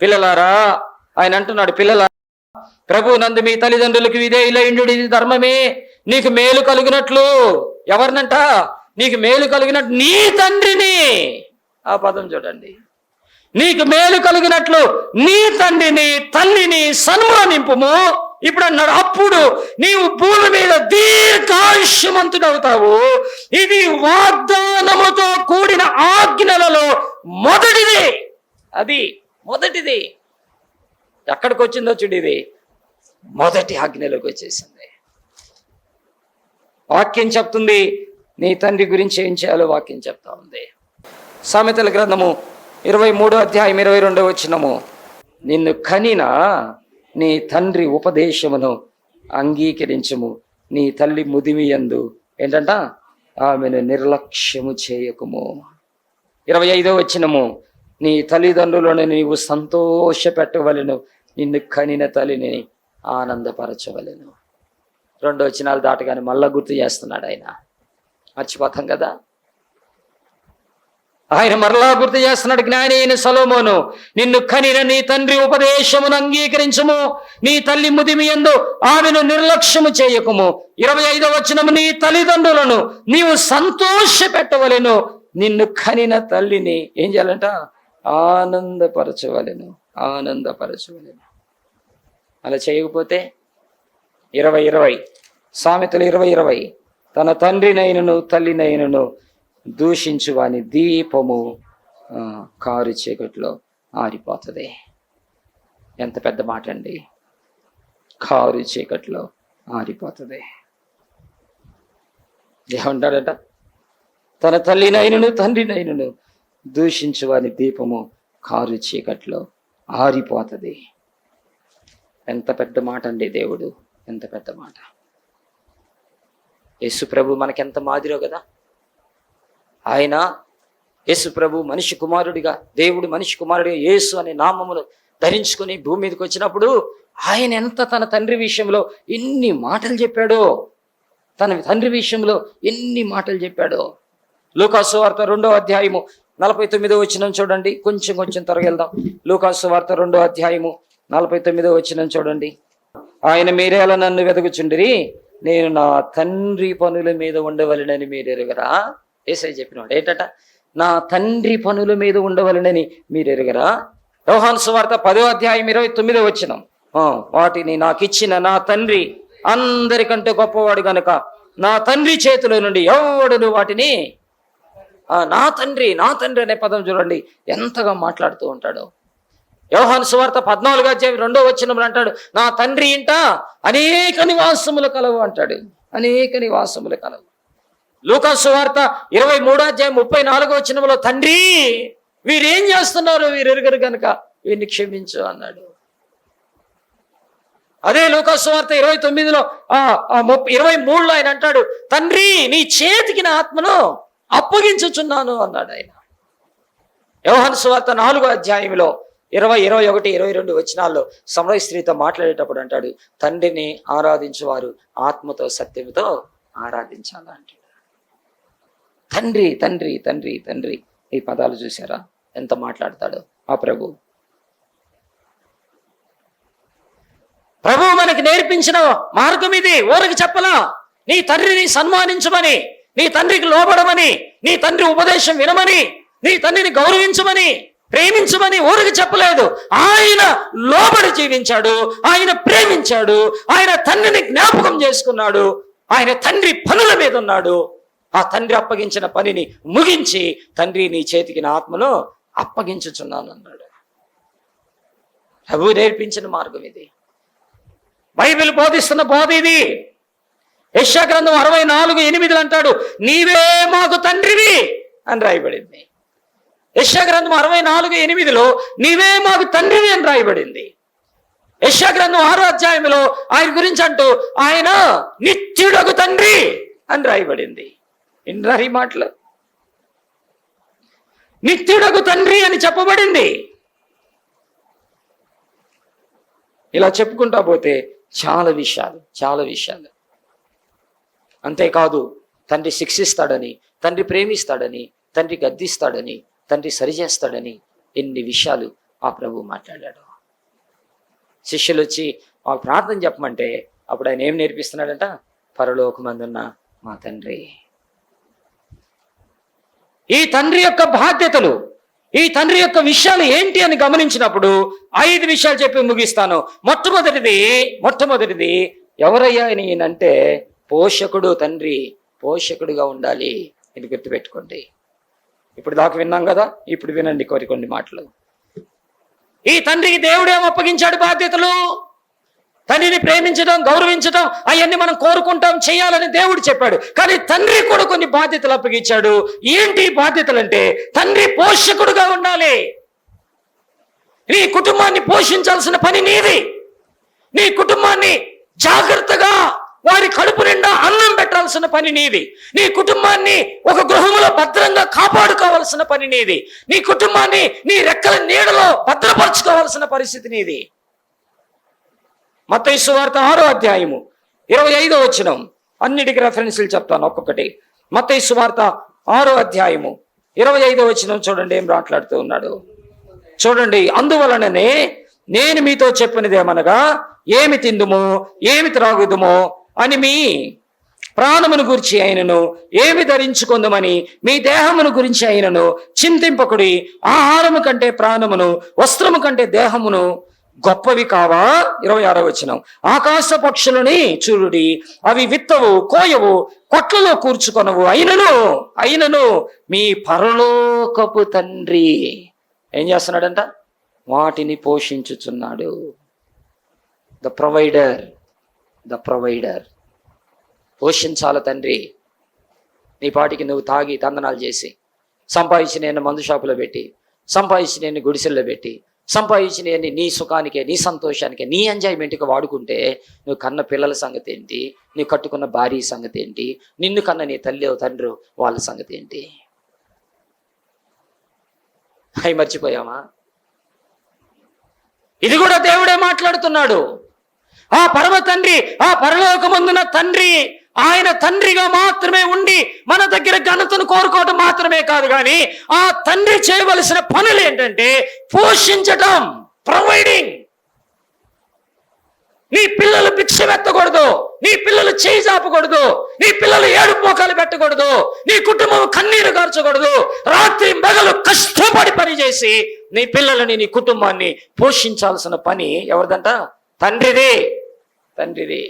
పిల్లలారా, ఆయన అంటున్నాడు, పిల్లలారా ప్రభునందు మీ తల్లిదండ్రులకు విధేయులయుండుడి, ఇది ధర్మమే. నీకు మేలు కలిగినట్లు, ఎవరినంట? నీకు మేలు కలిగినట్టు నీ తండ్రిని. ఆ పదం చూడండి, నీకు మేలు కలిగినట్లు నీ తండ్రిని తల్లిని సన్మానింపుము. ఇప్పుడు అన్నాడు, అప్పుడు నీవు భూమి మీద దీర్ఘాయుష్యమంతుడవుతావు. ఇది వాగ్దానముతో కూడిన ఆజ్ఞలలో మొదటిది. అది మొదటిది. ఎక్కడికి వచ్చిందో చూడు, ఇది మొదటి ఆజ్ఞలోకి వచ్చేసింది. వాక్యం చెప్తుంది, నీ తండ్రి గురించి ఏం చేయాలో వాక్యం చెప్తా ఉంది. సామెతల గ్రంథము 23వ అధ్యాయం 22వ వచనము, నిన్ను కనిన నీ తండ్రి ఉపదేశమును అంగీకరించుము, నీ తల్లి ముదిమియందు ఏంటంట? ఆమెను నిర్లక్ష్యము చేయకుము. 25వ వచనము, నీ తల్లిదండ్రులను నీవు సంతోష పెట్టవలెను, నిన్ను కనిన తల్లిని ఆనందపరచవలెను. 2 వచనాలు దాటగానే మళ్ళా గుర్తు చేస్తున్నాడు ఆయన. మర్చిపోతాం కదా, ఆయన మరలా గుర్తు చేస్తున్నాడు. జ్ఞాని అయిన సొలొమోను, నిన్ను కనిన నీ తండ్రి ఉపదేశమును అంగీకరించుము, నీ తల్లి ముదిమియందు ఆమెను నిర్లక్ష్యము చేయకుము. 25వ వచనము, నీ తల్లిదండ్రులను నీవు సంతోష పెట్టవలెను, నిన్ను కనిన తల్లిని ఏం చేయాలంట? ఆనందపరచవలెను. అలా చేయకపోతే 20 సామెతలు 20 తన తండ్రినైనను తల్లినైనను దూషించు వాని దీపము కారు చీకట్లో ఆరిపోతుంది. ఎంత పెద్ద మాట అండి, కారు చీకట్లో ఆరిపోతుంది. ఏమంటాడట? తన తల్లినైనను తండ్రినైనను దూషించు వాని దీపము కారు చీకట్లో ఆరిపోతుంది. ఎంత పెద్ద మాట అండి దేవుడు, ఎంత పెద్ద మాట. యేసు ప్రభు మనకెంత మాదిరో కదా. ఆయన యేసు ప్రభు మనిషి కుమారుడిగా, దేవుడు మనిషి కుమారుడిగా యేసు అనే నామమును ధరించుకొని భూమి మీదకి వచ్చినప్పుడు ఆయన ఎంత తన తండ్రి విషయంలో ఎన్ని మాటలు చెప్పాడో, తన తండ్రి విషయంలో ఎన్ని మాటలు చెప్పాడో. లూకాసు వార్త 2వ అధ్యాయము 49వ వచనం చూడండి. కొంచెం త్వరగా వెళ్దాం. లూకాసు వార్త 2వ అధ్యాయము 49వ వచనం చూడండి. ఆయన మీరేలా నన్ను వెతుకుచుండిరి, నేను నా తండ్రి పనుల మీద ఉండవలెనని మీరు ఎరుగరా. యేసయ్య చెప్పినాడు ఏంటట, నా తండ్రి పనుల మీద ఉండవలెనని మీరు ఎరుగరా. యోహాను సువార్త 10వ అధ్యాయం 29వ వచనం, వాటిని నాకు ఇచ్చిన నా తండ్రి అందరికంటే గొప్పవాడు గనుక నా తండ్రి చేతిలో నుండి ఎవడును వాటిని. నా తండ్రి అనే పదం చూడండి ఎంతగా మాట్లాడుతూ ఉంటాడు. యోహాను సువార్త 14వ అధ్యాయం 2వ వచనంలో అంటాడు, నా తండ్రి ఇంట అనేక నివాసములు కలవు అంటాడు. అనేక నివాసములు కలవు. లూకాసు సువార్త 23వ అధ్యాయం 34వ వచనంలో, తండ్రి వీరేం చేస్తున్నారు, వీరు ఎరుగరు గనుక వీరిని క్షమించు అన్నాడు. అదే లూకాసు సువార్త 29లో 23లో ఆయన అంటాడు, తండ్రి నీ చేతికి నా ఆత్మను అప్పగించుచున్నాను అన్నాడు ఆయన. యోహాను సువార్త 4వ అధ్యాయంలో 20, 21, 22 వచనాల్లో సమరయ స్త్రీతో మాట్లాడేటప్పుడు అంటాడు, తండ్రిని ఆరాధించువారు ఆత్మతో సత్యముతో ఆరాధించాలంటాడు. తండ్రి తండ్రి తండ్రి తండ్రి ఈ పదాలు చూసారా ఎంత మాట్లాడతాడో ఆ ప్రభు. మనకి నేర్పించిన మార్గం ఇది. ఊరికి చెప్పలా, నీ తండ్రిని సన్మానించమని, నీ తండ్రికి లోబడమని, నీ తండ్రి ఉపదేశం వినమని, నీ తండ్రిని గౌరవించమని, ప్రేమించమని ఊరికి చెప్పలేదు. ఆయన లోబడి జీవించాడు, ఆయన ప్రేమించాడు, ఆయన తండ్రిని జ్ఞాపకం చేసుకున్నాడు, ఆయన తండ్రి పనుల మీద ఉన్నాడు. ఆ తండ్రి అప్పగించిన పనిని ముగించి, తండ్రి నీ చేతికి నా ఆత్మను అప్పగించుచున్నాను అన్నాడు. ప్రభువు నేర్పించిన మార్గం ఇది. బైబిల్ బోధిస్తున్న బోధ ఇది. యెషయా గ్రంథం 64:8 అంటాడు, నీవే మాకు తండ్రివి అని రాయబడింది. యెషయా గ్రంథం 64:8 నీవే మాకు తండ్రివి అని రాయబడింది. యెషయా గ్రంథం 6వ అధ్యాయంలో ఆయన గురించి అంటూ ఆయన నిత్యుడగు తండ్రి అని రాయబడింది. విన్నారా ఈ మాటలు? నిత్యుడగు తండ్రి అని చెప్పబడింది. ఇలా చెప్పుకుంటా పోతే చాలా విషయాలు. అంతేకాదు, తండ్రి శిక్షిస్తాడని, తండ్రి ప్రేమిస్తాడని, తండ్రి గద్దిస్తాడని, తండ్రి సరిచేస్తాడని ఎన్ని విషయాలు ఆ ప్రభు మాట్లాడాడు. శిష్యులు వచ్చి మాకు ప్రార్థన చెప్పమంటే అప్పుడు ఆయన ఏం నేర్పిస్తున్నాడంట, పరలోకమందున్న మా తండ్రి. ఈ తండ్రి యొక్క బాధ్యతలు, ఈ తండ్రి యొక్క విషయాలు ఏంటి అని గమనించినప్పుడు 5 విషయాలు చెప్పి ముగిస్తాను. మొట్టమొదటిది ఎవరయ్యా ఈయనంటే పోషకుడు. తండ్రి పోషకుడుగా ఉండాలి. ఇది గుర్తుపెట్టుకోండి. ఇప్పుడు దాకా విన్నాం కదా, ఇప్పుడు వినండి కొన్ని మాటలు. ఈ తండ్రికి దేవుడేం అప్పగించాడు బాధ్యతలు? తండ్రిని ప్రేమించడం, గౌరవించడం అవన్నీ మనం కోరుకుంటాం, చేయాలని దేవుడు చెప్పాడు. కానీ తండ్రి కూడా కొన్ని బాధ్యతలు అప్పగించాడు. ఏంటి బాధ్యతలు అంటే, తండ్రి పోషకుడుగా ఉండాలి. నీ కుటుంబాన్ని పోషించాల్సిన పని నీది. నీ కుటుంబాన్ని జాగ్రత్తగా వారి కడుపు నిండా అన్నం పెట్టాల్సిన పని నీది. నీ కుటుంబాన్ని ఒక గృహంలో భద్రంగా కాపాడుకోవాల్సిన పని నీది. నీ కుటుంబాన్ని నీ రెక్కల నీడలో భద్రపరచుకోవాల్సిన పరిస్థితి నీది. మత్తయి సువార్త 6వ అధ్యాయము 25వ వచనం, అన్నిటికీ రెఫరెన్స్లు చెప్తాను ఒక్కొక్కటి. మత్తయి సువార్త 6వ అధ్యాయము 25వ వచనం చూడండి ఏం మాట్లాడుతూ ఉన్నాడు. చూడండి, అందువలననే నేను మీతో చెప్పినదేమనగా, ఏమి తిందుమో ఏమి త్రాగుదుమో అని మీ ప్రాణమును గురించి అయినను, ఏమి ధరించుకుందామని మీ దేహమును గురించి అయినను చింతింపకుడి. ఆహారము కంటే ప్రాణమును, వస్త్రము కంటే దేహమును గొప్పవి కావా. 26వ వచనం, ఆకాశ పక్షులని చూడుడి, అవి విత్తవు, కోయవు, కొట్లలో కూర్చుకొనవు, అయినను మీ పరలోకపు తండ్రి ఏం చేస్తున్నాడంట? వాటిని పోషించుచున్నాడు. ద ప్రొవైడర్ పోషించాల తండ్రి. నీ పాటికి నువ్వు తాగి తందనాలు చేసి, సంపాదించి నేను మందు షాపులో పెట్టి, సంపాదించి నేను గుడిసెల్లో పెట్టి, సంపాదించి నేను నీ సుఖానికే, నీ సంతోషానికే, నీ ఎంజాయ్మెంట్కి వాడుకుంటే నువ్వు కన్న పిల్లల సంగతి ఏంటి? నువ్వు కట్టుకున్న భార్య సంగతి ఏంటి? నిన్ను కన్న నీ తల్లి తండ్రి వాళ్ళ సంగతి ఏంటి? అవి మర్చిపోయామా? ఇది కూడా దేవుడే మాట్లాడుతున్నాడు. ఆ పరమ తండ్రి, ఆ పరలోకమందున తండ్రి ఆయన తండ్రిగా మాత్రమే ఉండి మన దగ్గర ఘనతను కోరుకోవడం మాత్రమే కాదు, కానీ ఆ తండ్రి చేయవలసిన పనులు ఏంటంటే పోషించటం, ప్రొవైడింగ్. నీ పిల్లలు భిక్షమెత్తకూడదు, నీ పిల్లలు చేయి చాపకూడదు, నీ పిల్లలు ఏడుపు మోకాలు పెట్టకూడదు, నీ కుటుంబం కన్నీరు కార్చకూడదు. రాత్రి పగలు కష్టపడి పనిచేసి నీ పిల్లలని, నీ కుటుంబాన్ని పోషించాల్సిన పని ఎవరిదంట? తండ్రిది. తండ్రిది.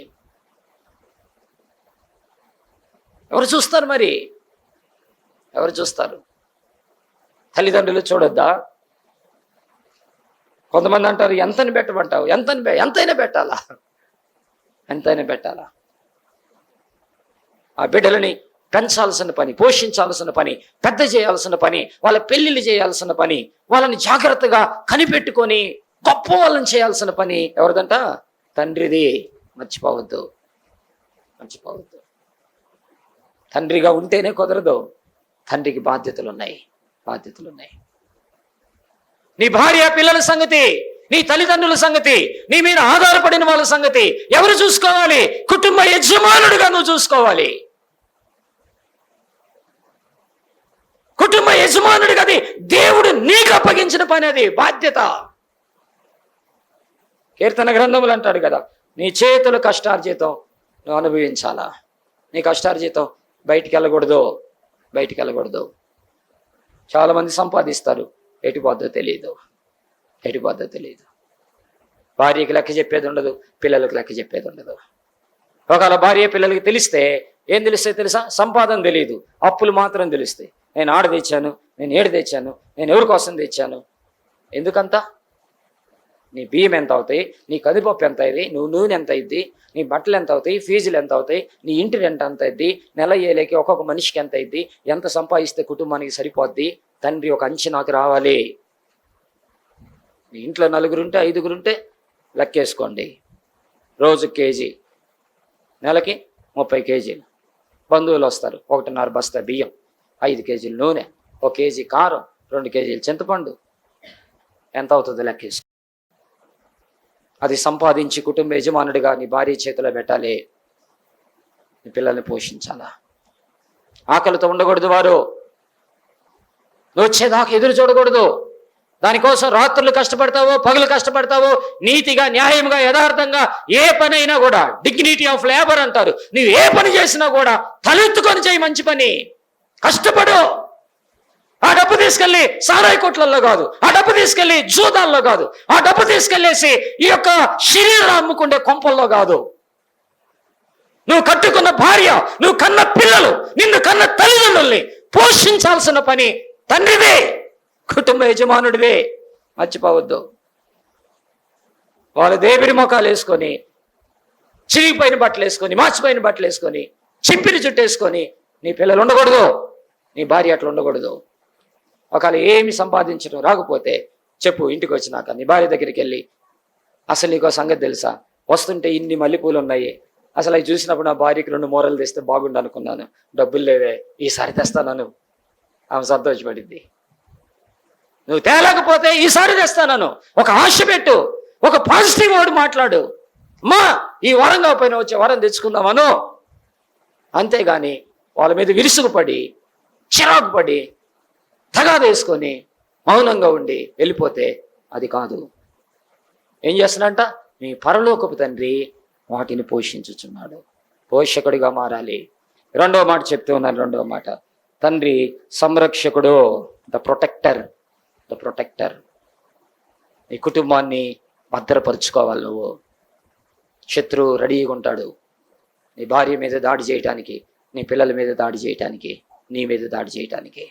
ఎవరు చూస్తారు మరి? ఎవరు చూస్తారు? తల్లిదండ్రులు చూడొద్దా? కొంతమంది అంటారు ఎంతని పెట్టమంటావు, ఎంతైనా పెట్టాలా, ఎంతైనా పెట్టాలా. ఆ బిడ్డలని పెంచాల్సిన పని, పోషించాల్సిన పని, పెద్ద చేయాల్సిన పని, వాళ్ళ పెళ్లిళ్ళు చేయాల్సిన పని, వాళ్ళని జాగ్రత్తగా కనిపెట్టుకొని గొప్ప వాళ్ళని చేయాల్సిన పని ఎవరిదంట? తండ్రిది. మర్చిపోవద్దు, మర్చిపోవద్దు. తండ్రిగా ఉంటేనే కుదరదు. తండ్రికి బాధ్యతలు ఉన్నాయి, బాధ్యతలు ఉన్నాయి. నీ భార్య పిల్లల సంగతి, నీ తల్లిదండ్రుల సంగతి, నీ మీద ఆధారపడిన వాళ్ళ సంగతి ఎవరు చూసుకోవాలి? కుటుంబ యజమానుడిగా నువ్వు చూసుకోవాలి. కుటుంబ యజమానుడిగా అది దేవుడు నీకు అప్పగించిన పని, అది బాధ్యత. కీర్తన గ్రంథములు అంటాడు కదా, నీ చేతుల కష్టార్జితం నువ్వు అనుభవించాలా. నీ కష్టార్జితం బయటికి వెళ్ళకూడదు, బయటికి వెళ్ళకూడదు. చాలామంది సంపాదిస్తారు, ఎటుపోద్దో తెలియదు, ఎటుపోద్దో తెలియదు. భార్యకి లెక్క చెప్పేది ఉండదు, పిల్లలకు లెక్క చెప్పేది ఉండదు. ఒకవేళ భార్య పిల్లలకి తెలిస్తే ఏం తెలుస్తాయి తెలుసా? సంపాదన తెలియదు, అప్పులు మాత్రం తెలుస్తాయి. నేను ఆడ తెచ్చాను, నేను ఏడు తెచ్చాను, నేను ఎవరి కోసం తెచ్చాను. ఎందుకంతా? నీ బియ్యం ఎంత అవుతాయి, నీ కందిపప్పు ఎంత అయింది, నువ్వు నూనె ఎంత అయింది, నీ బట్టలు ఎంత అవుతాయి, ఫీజులు ఎంత అవుతాయి, నీ ఇంటి రెంట్ ఎంత అయింది, నెల ఏలేకి ఒక్కొక్క మనిషికి ఎంత అయింది, ఎంత సంపాదిస్తే కుటుంబానికి సరిపోద్ది. తండ్రి ఒక అంచనాకు రావాలి. మీ ఇంట్లో 4 5 లెక్కేసుకోండి. రోజు కేజీ, నెలకి 30 కేజీలు. బంధువులు వస్తారు, 1.5 బస్తా బియ్యం, 5 కేజీలు నూనె, 1 కేజీ కారం, 2 కేజీలు చింతపండు, ఎంత అవుతుందో లెక్కేసుకో. అది సంపాదించి కుటుంబ యజమానుడిగా నీ భార్య చేతిలో పెట్టాలి. నీ పిల్లల్ని పోషించాలా. ఆకలితో ఉండకూడదు వారు. నువ్వు వచ్చేదాకా ఎదురు చూడకూడదు. దానికోసం రాత్రులు కష్టపడతావో, పగలు కష్టపడతావో, నీతిగా, న్యాయంగా, యథార్థంగా ఏ పని అయినా కూడా డిగ్నిటీ ఆఫ్ లేబర్ అంటారు. నువ్వు ఏ పని చేసినా కూడా తలెత్తుకొని చేయి, మంచి పని, కష్టపడు. ఆ డబ్బు తీసుకెళ్ళి సారాయి కొట్లల్లో కాదు, ఆ డబ్బు తీసుకెళ్ళి జూదాల్లో కాదు, ఆ డబ్బు తీసుకెళ్ళేసి ఈ యొక్క శరీరం అమ్ముకుండే కొంపల్లో కాదు. నువ్వు కట్టుకున్న భార్య, నువ్వు కన్న పిల్లలు, నిన్ను కన్న తల్లిదండ్రుల్ని పోషించాల్సిన పని తండ్రిదే, కుటుంబ యజమానుడిదే. మర్చిపోవద్దు. వాళ్ళు దేవిడి మొఖాలు వేసుకొని, చిరిగిపోయిన బట్టలు వేసుకొని, మార్చిపోయిన బట్టలు వేసుకొని, చింపిరి చుట్టేసుకొని నీ పిల్లలు ఉండకూడదు, నీ భార్య అట్లా ఉండకూడదు. ఒకవేళ ఏమి సంపాదించడం రాకపోతే చెప్పు, ఇంటికి వచ్చినాక నీ భార్య దగ్గరికి వెళ్ళి, అసలు నీకో సంగతి తెలుసా, వస్తుంటే ఇన్ని మల్లెపూలు ఉన్నాయి, అసలు అవి చూసినప్పుడు నా భార్యకి 2 మూరలు తెస్తే బాగుండు అనుకున్నాను, డబ్బులు లేవే, ఈసారి తెస్తాను. ఆమె సంతోషపడింది. నువ్వు తేలేకపోతే ఈసారి తెస్తాను, ఒక ఆశ పెట్టు, ఒక పాజిటివ్ వర్డ్ మాట్లాడు. అమ్మా, ఈ వరం కాకపోయినా వచ్చే వరం తెచ్చుకుందామను. అంతేగాని వాళ్ళ మీద విరుసుగుపడి, చిరాకు పడి, తగాదేసుకొని మౌనంగా ఉండి వెళ్ళిపోతే అది కాదు. ఏం చేస్తున్నాడంట? నీ పరలోకపు తండ్రి వాటిని పోషించుచున్నాడు. పోషకుడిగా మారాలి. 2వ మాట చెప్తూ ఉన్నాను. 2వ మాట, తండ్రి సంరక్షకుడు, ద ప్రొటెక్టర్, ద ప్రొటెక్టర్. నీ కుటుంబాన్ని భద్రపరుచుకోవాలి. నువ్వు శత్రువు రెడీగా ఉంటాడు నీ భార్య మీద దాడి చేయటానికి, నీ పిల్లల మీద దాడి చేయటానికి, నీ మీద దాడి చేయటానికి.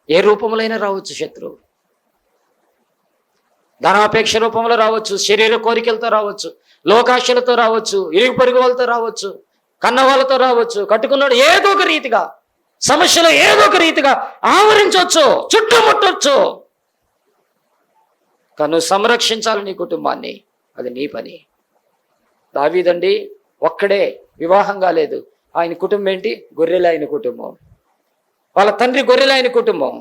ఏ రూపంలోనైనా రావచ్చు శత్రువు. ధనాపేక్ష రూపంలో రావచ్చు, శరీర కోరికలతో రావచ్చు, లోకాశలతో రావచ్చు, ఇరుగు పొరుగు వాళ్ళతో రావచ్చు, కన్న వాళ్ళతో రావచ్చు, కట్టుకున్నాడు ఏదో ఒక రీతిగా, సమస్యలు ఏదో ఒక రీతిగా ఆవరించవచ్చు, చుట్టుముట్టవచ్చు. కానీ సంరక్షించాలి నీ కుటుంబాన్ని, అది నీ పని. దావీదండి ఒక్కడే, వివాహం కాలేదు. ఆయన కుటుంబం ఏంటి? గొర్రెలు ఆయన కుటుంబం. వాళ్ళ తండ్రి గొర్రెలు ఆయన కుటుంబం.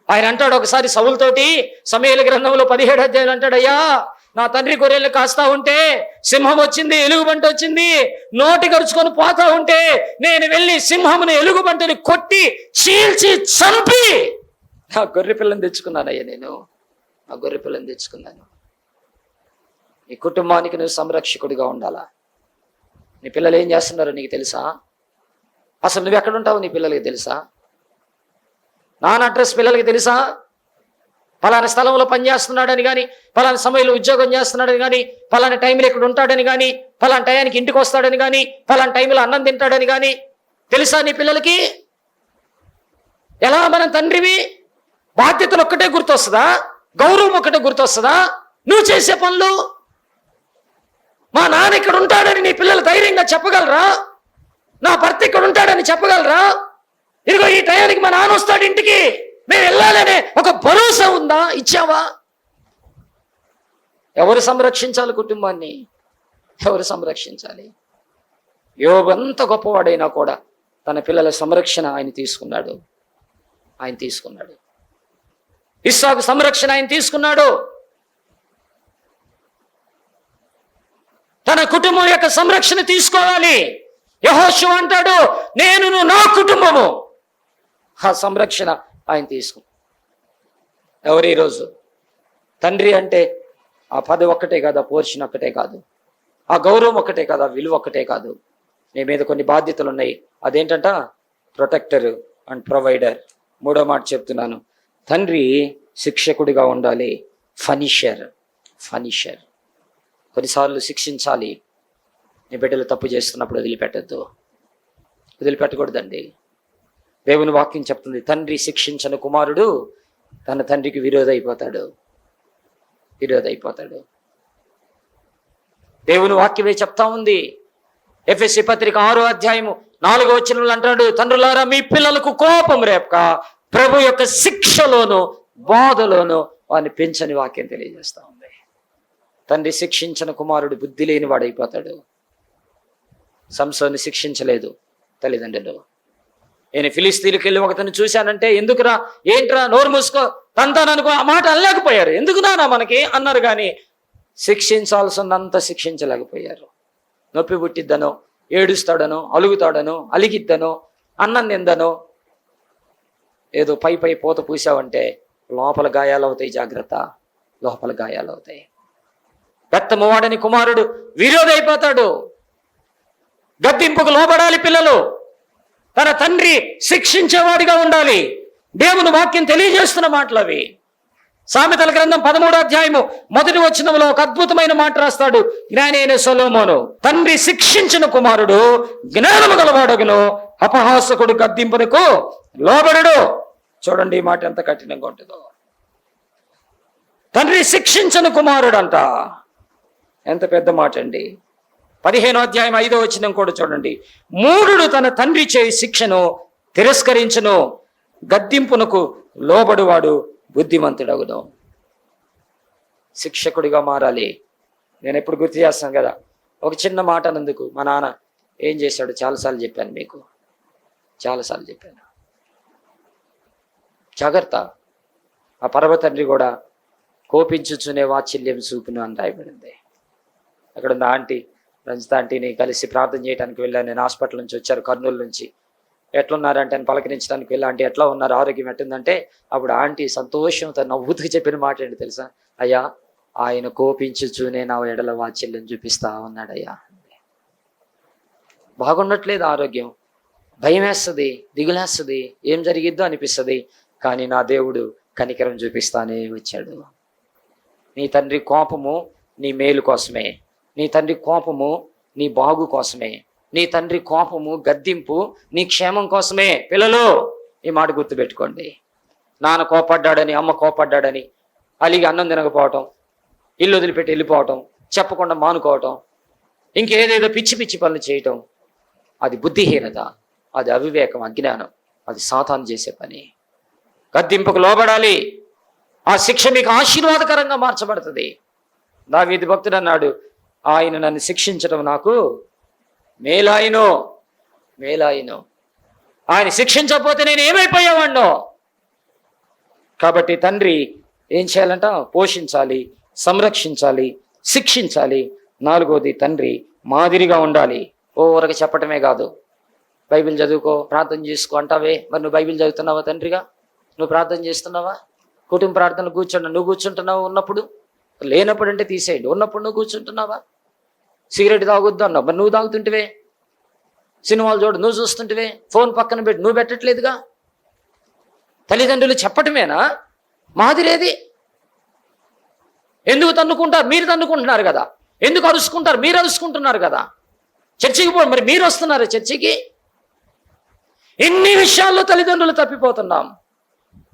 ఆయన అంటాడు ఒకసారి సౌలుతోటి, సమూయేలు గ్రంథంలో 17వ అధ్యాయం అంటాడు, అయ్యా నా తండ్రి గొర్రెలు కాస్తా ఉంటే సింహం వచ్చింది, ఎలుగుబంటి వచ్చింది, నోటి గరుచుకొని పోతా ఉంటే నేను వెళ్ళి సింహమును ఎలుగుబంటిని కొట్టి చీల్చి చంపి నా గొర్రె పిల్లని తెచ్చుకున్నానయ్యా. నేను నా గొర్రె పిల్లని తెచ్చుకున్నాను. నీ కుటుంబానికి నువ్వు సంరక్షకుడిగా ఉండాలా? నీ పిల్లలు ఏం చేస్తున్నారో నీకు తెలుసా? అసలు నువ్వు ఎక్కడ ఉంటావు నీ పిల్లలకి తెలుసా? నాన్న అడ్రస్ పిల్లలకి తెలుసా? పలానా స్థలంలో పనిచేస్తున్నాడని కానీ, పలానా సమయంలో ఉద్యోగం చేస్తున్నాడని కానీ, పలానా టైంలో ఇక్కడ ఉంటాడని కానీ, పలానా టయానికి ఇంటికి వస్తాడని కానీ, పలానా టైంలో అన్నం తింటాడని కానీ తెలుసా నీ పిల్లలకి? ఎలా మనం తండ్రివి బాధ్యతలు ఒక్కటే గుర్తొస్తుందా? గౌరవం ఒక్కటే గుర్తొస్తుందా? నువ్వు చేసే పనులు? మా నాన్న ఇక్కడ ఉంటాడని నీ పిల్లలు ధైర్యంగా చెప్పగలరా? నా భర్త ఇక్కడ ఉంటాడని చెప్పగలరా? ఇదిగో ఈ టయానికి మా నాన్న వస్తాడు ఇంటికి, మేము వెళ్ళాలనే ఒక భరోసా ఉందా? ఇచ్చావా? ఎవరు సంరక్షించాలి కుటుంబాన్ని? ఎవరు సంరక్షించాలి? యోబు ఎంత గొప్పవాడైనా కూడా తన పిల్లల సంరక్షణ ఆయన తీసుకున్నాడు. ఇస్సాకు సంరక్షణ ఆయన తీసుకున్నాడు. తన కుటుంబం యొక్క సంరక్షణ తీసుకోవాలి. యెహోషువ అంటాడు, నేను నా కుటుంబము. ఆ సంరక్షణ ఆయన తీసుకున్నాడు. ఎవరు ఈరోజు తండ్రి అంటే ఆ పదవి ఒక్కటే కాదు, ఆ పోర్షన్ ఒక్కటే కాదు, ఆ గౌరవం ఒక్కటే కాదు, ఆ విలువ ఒక్కటే కాదు. నీ మీద కొన్ని బాధ్యతలు ఉన్నాయి. అదేంటంట? Protector and provider. మూడో మాట చెప్తున్నాను, తండ్రి శిక్షకుడిగా ఉండాలి. ఫనిషర్. కొన్నిసార్లు శిక్షించాలి. నీ బిడ్డలు తప్పు చేస్తున్నప్పుడు వదిలిపెట్టకూడదండి. దేవుని వాక్యం చెప్తుంది, తండ్రి శిక్షించని కుమారుడు తన తండ్రికి విరోధైపోతాడు. దేవుని వాక్యమే చెప్తా ఉంది. ఎఫెసీ పత్రిక 6వ అధ్యాయము 4వ వచనంలో అంటాడు, తండ్రులారా మీ పిల్లలకు కోపం రేపక ప్రభు యొక్క శిక్షలోను బాధలోను వారిని పెంచని వాక్యం తెలియజేస్తా ఉంది. తండ్రి శిక్షించిన కుమారుడు బుద్ధి లేని వాడైపోతాడు. సంసోన్ని శిక్షించలేదు తల్లిదండ్రులు. నేను ఫిలిస్తీన్కి వెళ్ళి ఒకతను చూశానంటే, ఎందుకురా, ఏంట్రా, నోరు మూసుకో, తంతాననుకో, ఆ మాట అనలేకపోయారు. ఎందుకు నానా మనకి అన్నారు, కానీ శిక్షించాల్సినంత శిక్షించలేకపోయారు. నొప్పి పుట్టిద్దనో, ఏడుస్తాడనో, అలుగుతాడనో, అలిగిద్దనో, అన్నం తిందనో, ఏదో పై పూత పూసావంటే లోపల గాయాలవుతాయి. జాగ్రత్త, లోపల గాయాలవుతాయి. బెత్తమువాడని కుమారుడు విరోధైపోతాడు. గద్దింపుకు లోబడాలి పిల్లలు. తన తండ్రి శిక్షించేవాడిగా ఉండాలి. దేవుని వాక్యం తెలియజేస్తున్న మాటలు అవి. సామెతల గ్రంథం 13వ అధ్యాయము 1వ వచనంలో ఒక అద్భుతమైన మాట రాస్తాడు జ్ఞాని అయిన సొలొమోను. తండ్రి శిక్షించిన కుమారుడు జ్ఞానము గలవాడగును, అపహాసకుడు గద్దింపునకు లోబడడు. చూడండి ఈ మాట ఎంత కఠినంగా ఉంటుందో. తండ్రి శిక్షించిన కుమారుడు అంట, ఎంత పెద్ద మాట అండి. 15వ అధ్యాయం 5వ వచనం కూడా చూడండి. మూఢుడు తన తండ్రి చేయి శిక్షను తిరస్కరించును, గద్దింపునకు లోబడువాడు బుద్ధిమంతుడగును. శిక్షకుడిగా మారాలి. నేను ఎప్పుడు గుర్తు చేస్తాను కదా, ఒక చిన్న మాట అన్నందుకు మా నాన్న ఏం చేశాడు చాలాసార్లు చెప్పాను మీకు, చాలాసార్లు చెప్పాను. జాగ్రత్త. ఆ పరమ తండ్రి కూడా కోపించుచునే వాత్సల్యం చూపును అని రాయబడింది. అక్కడ ఉన్న ఆంటీ, రంజిత ఆంటీని కలిసి ప్రార్థన చేయడానికి వెళ్ళాను. నేను హాస్పిటల్ నుంచి వచ్చారు, కర్నూలు నుంచి. ఎట్లున్నారంటే అని పలకరించడానికి వెళ్ళి, ఆంటీ ఎట్లా ఉన్నారు, ఆరోగ్యం ఎట్టుందంటే, అప్పుడు ఆంటీ సంతోషంతో నవ్వుతూ చెప్పిన మాట ఏంటి తెలుసా? అయ్యా, ఆయన కోపించుచునే నా ఎడల వాత్సల్యం చూపిస్తా ఉన్నాడయ్యా. బాగుండట్లేదు ఆరోగ్యం, భయం వేస్తుంది, దిగులేస్తుంది, ఏం జరిగిద్దో అనిపిస్తుంది. కానీ నా దేవుడు కనికరం చూపిస్తానే వచ్చాడు. నీ తండ్రి కోపము నీ మేలు కోసమే, నీ తండ్రి కోపము నీ బాగు కోసమే, నీ తండ్రి కోపము గద్దింపు నీ క్షేమం కోసమే. పిల్లలు, ఈ మాట గుర్తుపెట్టుకోండి. నాన్న కోపడ్డాడని, అమ్మ కోపడ్డాడని అలిగి అన్నం తినకపోవటం, ఇల్లు వదిలిపెట్టి వెళ్ళిపోవటం, చెప్పకుండా మానుకోవటం, ఇంకేదేదో పిచ్చి పిచ్చి పనులు చేయటం, అది బుద్ధిహీనత, అది అవివేకం, అజ్ఞానం, అది సాతాను చేసే పని. గద్దింపుకు లోబడాలి. ఆ శిక్ష మీకు ఆశీర్వాదకరంగా మార్చబడుతుంది. దావీదు భక్తుడు అన్నాడు, ఆయన నన్ను శిక్షించడం నాకు మేలాయినో. ఆయన శిక్షించకపోతే నేను ఏమైపోయేవాడినో. కాబట్టి తండ్రి ఏం చేయాలంట? పోషించాలి, సంరక్షించాలి, శిక్షించాలి. 4వది తండ్రి మాదిరిగా ఉండాలి. ఓవరకు చెప్పటమే కాదు, బైబిల్ చదువుకో, ప్రార్థన చేసుకో అంటావే, మరి నువ్వు బైబిల్ చదువుతున్నావా? తండ్రిగా నువ్వు ప్రార్థన చేస్తున్నావా? కుటుంబ ప్రార్థనలు నువ్వు కూర్చుంటున్నావా? ఉన్నప్పుడు లేనప్పుడు అంటే తీసేయండి, ఉన్నప్పుడు నువ్వు కూర్చుంటున్నావా? సిగరెట్ తాగొద్దు అన్నావు, మరి నువ్వు తాగుతుంటివే. సినిమాలు చూడు, నువ్వు చూస్తుంటివే. ఫోన్ పక్కన పెట్టి నువ్వు పెట్టట్లేదుగా. తల్లిదండ్రులు చెప్పటమేనా మాదిరేది? ఎందుకు తన్నుకుంటారు? మీరు తన్నుకుంటున్నారు కదా. ఎందుకు అరుచుకుంటారు? మీరు అరుచుకుంటున్నారు కదా. చర్చికి మరి మీరు వస్తున్నారు చర్చికి. ఎన్ని విషయాల్లో తల్లిదండ్రులు తప్పిపోతున్నాం.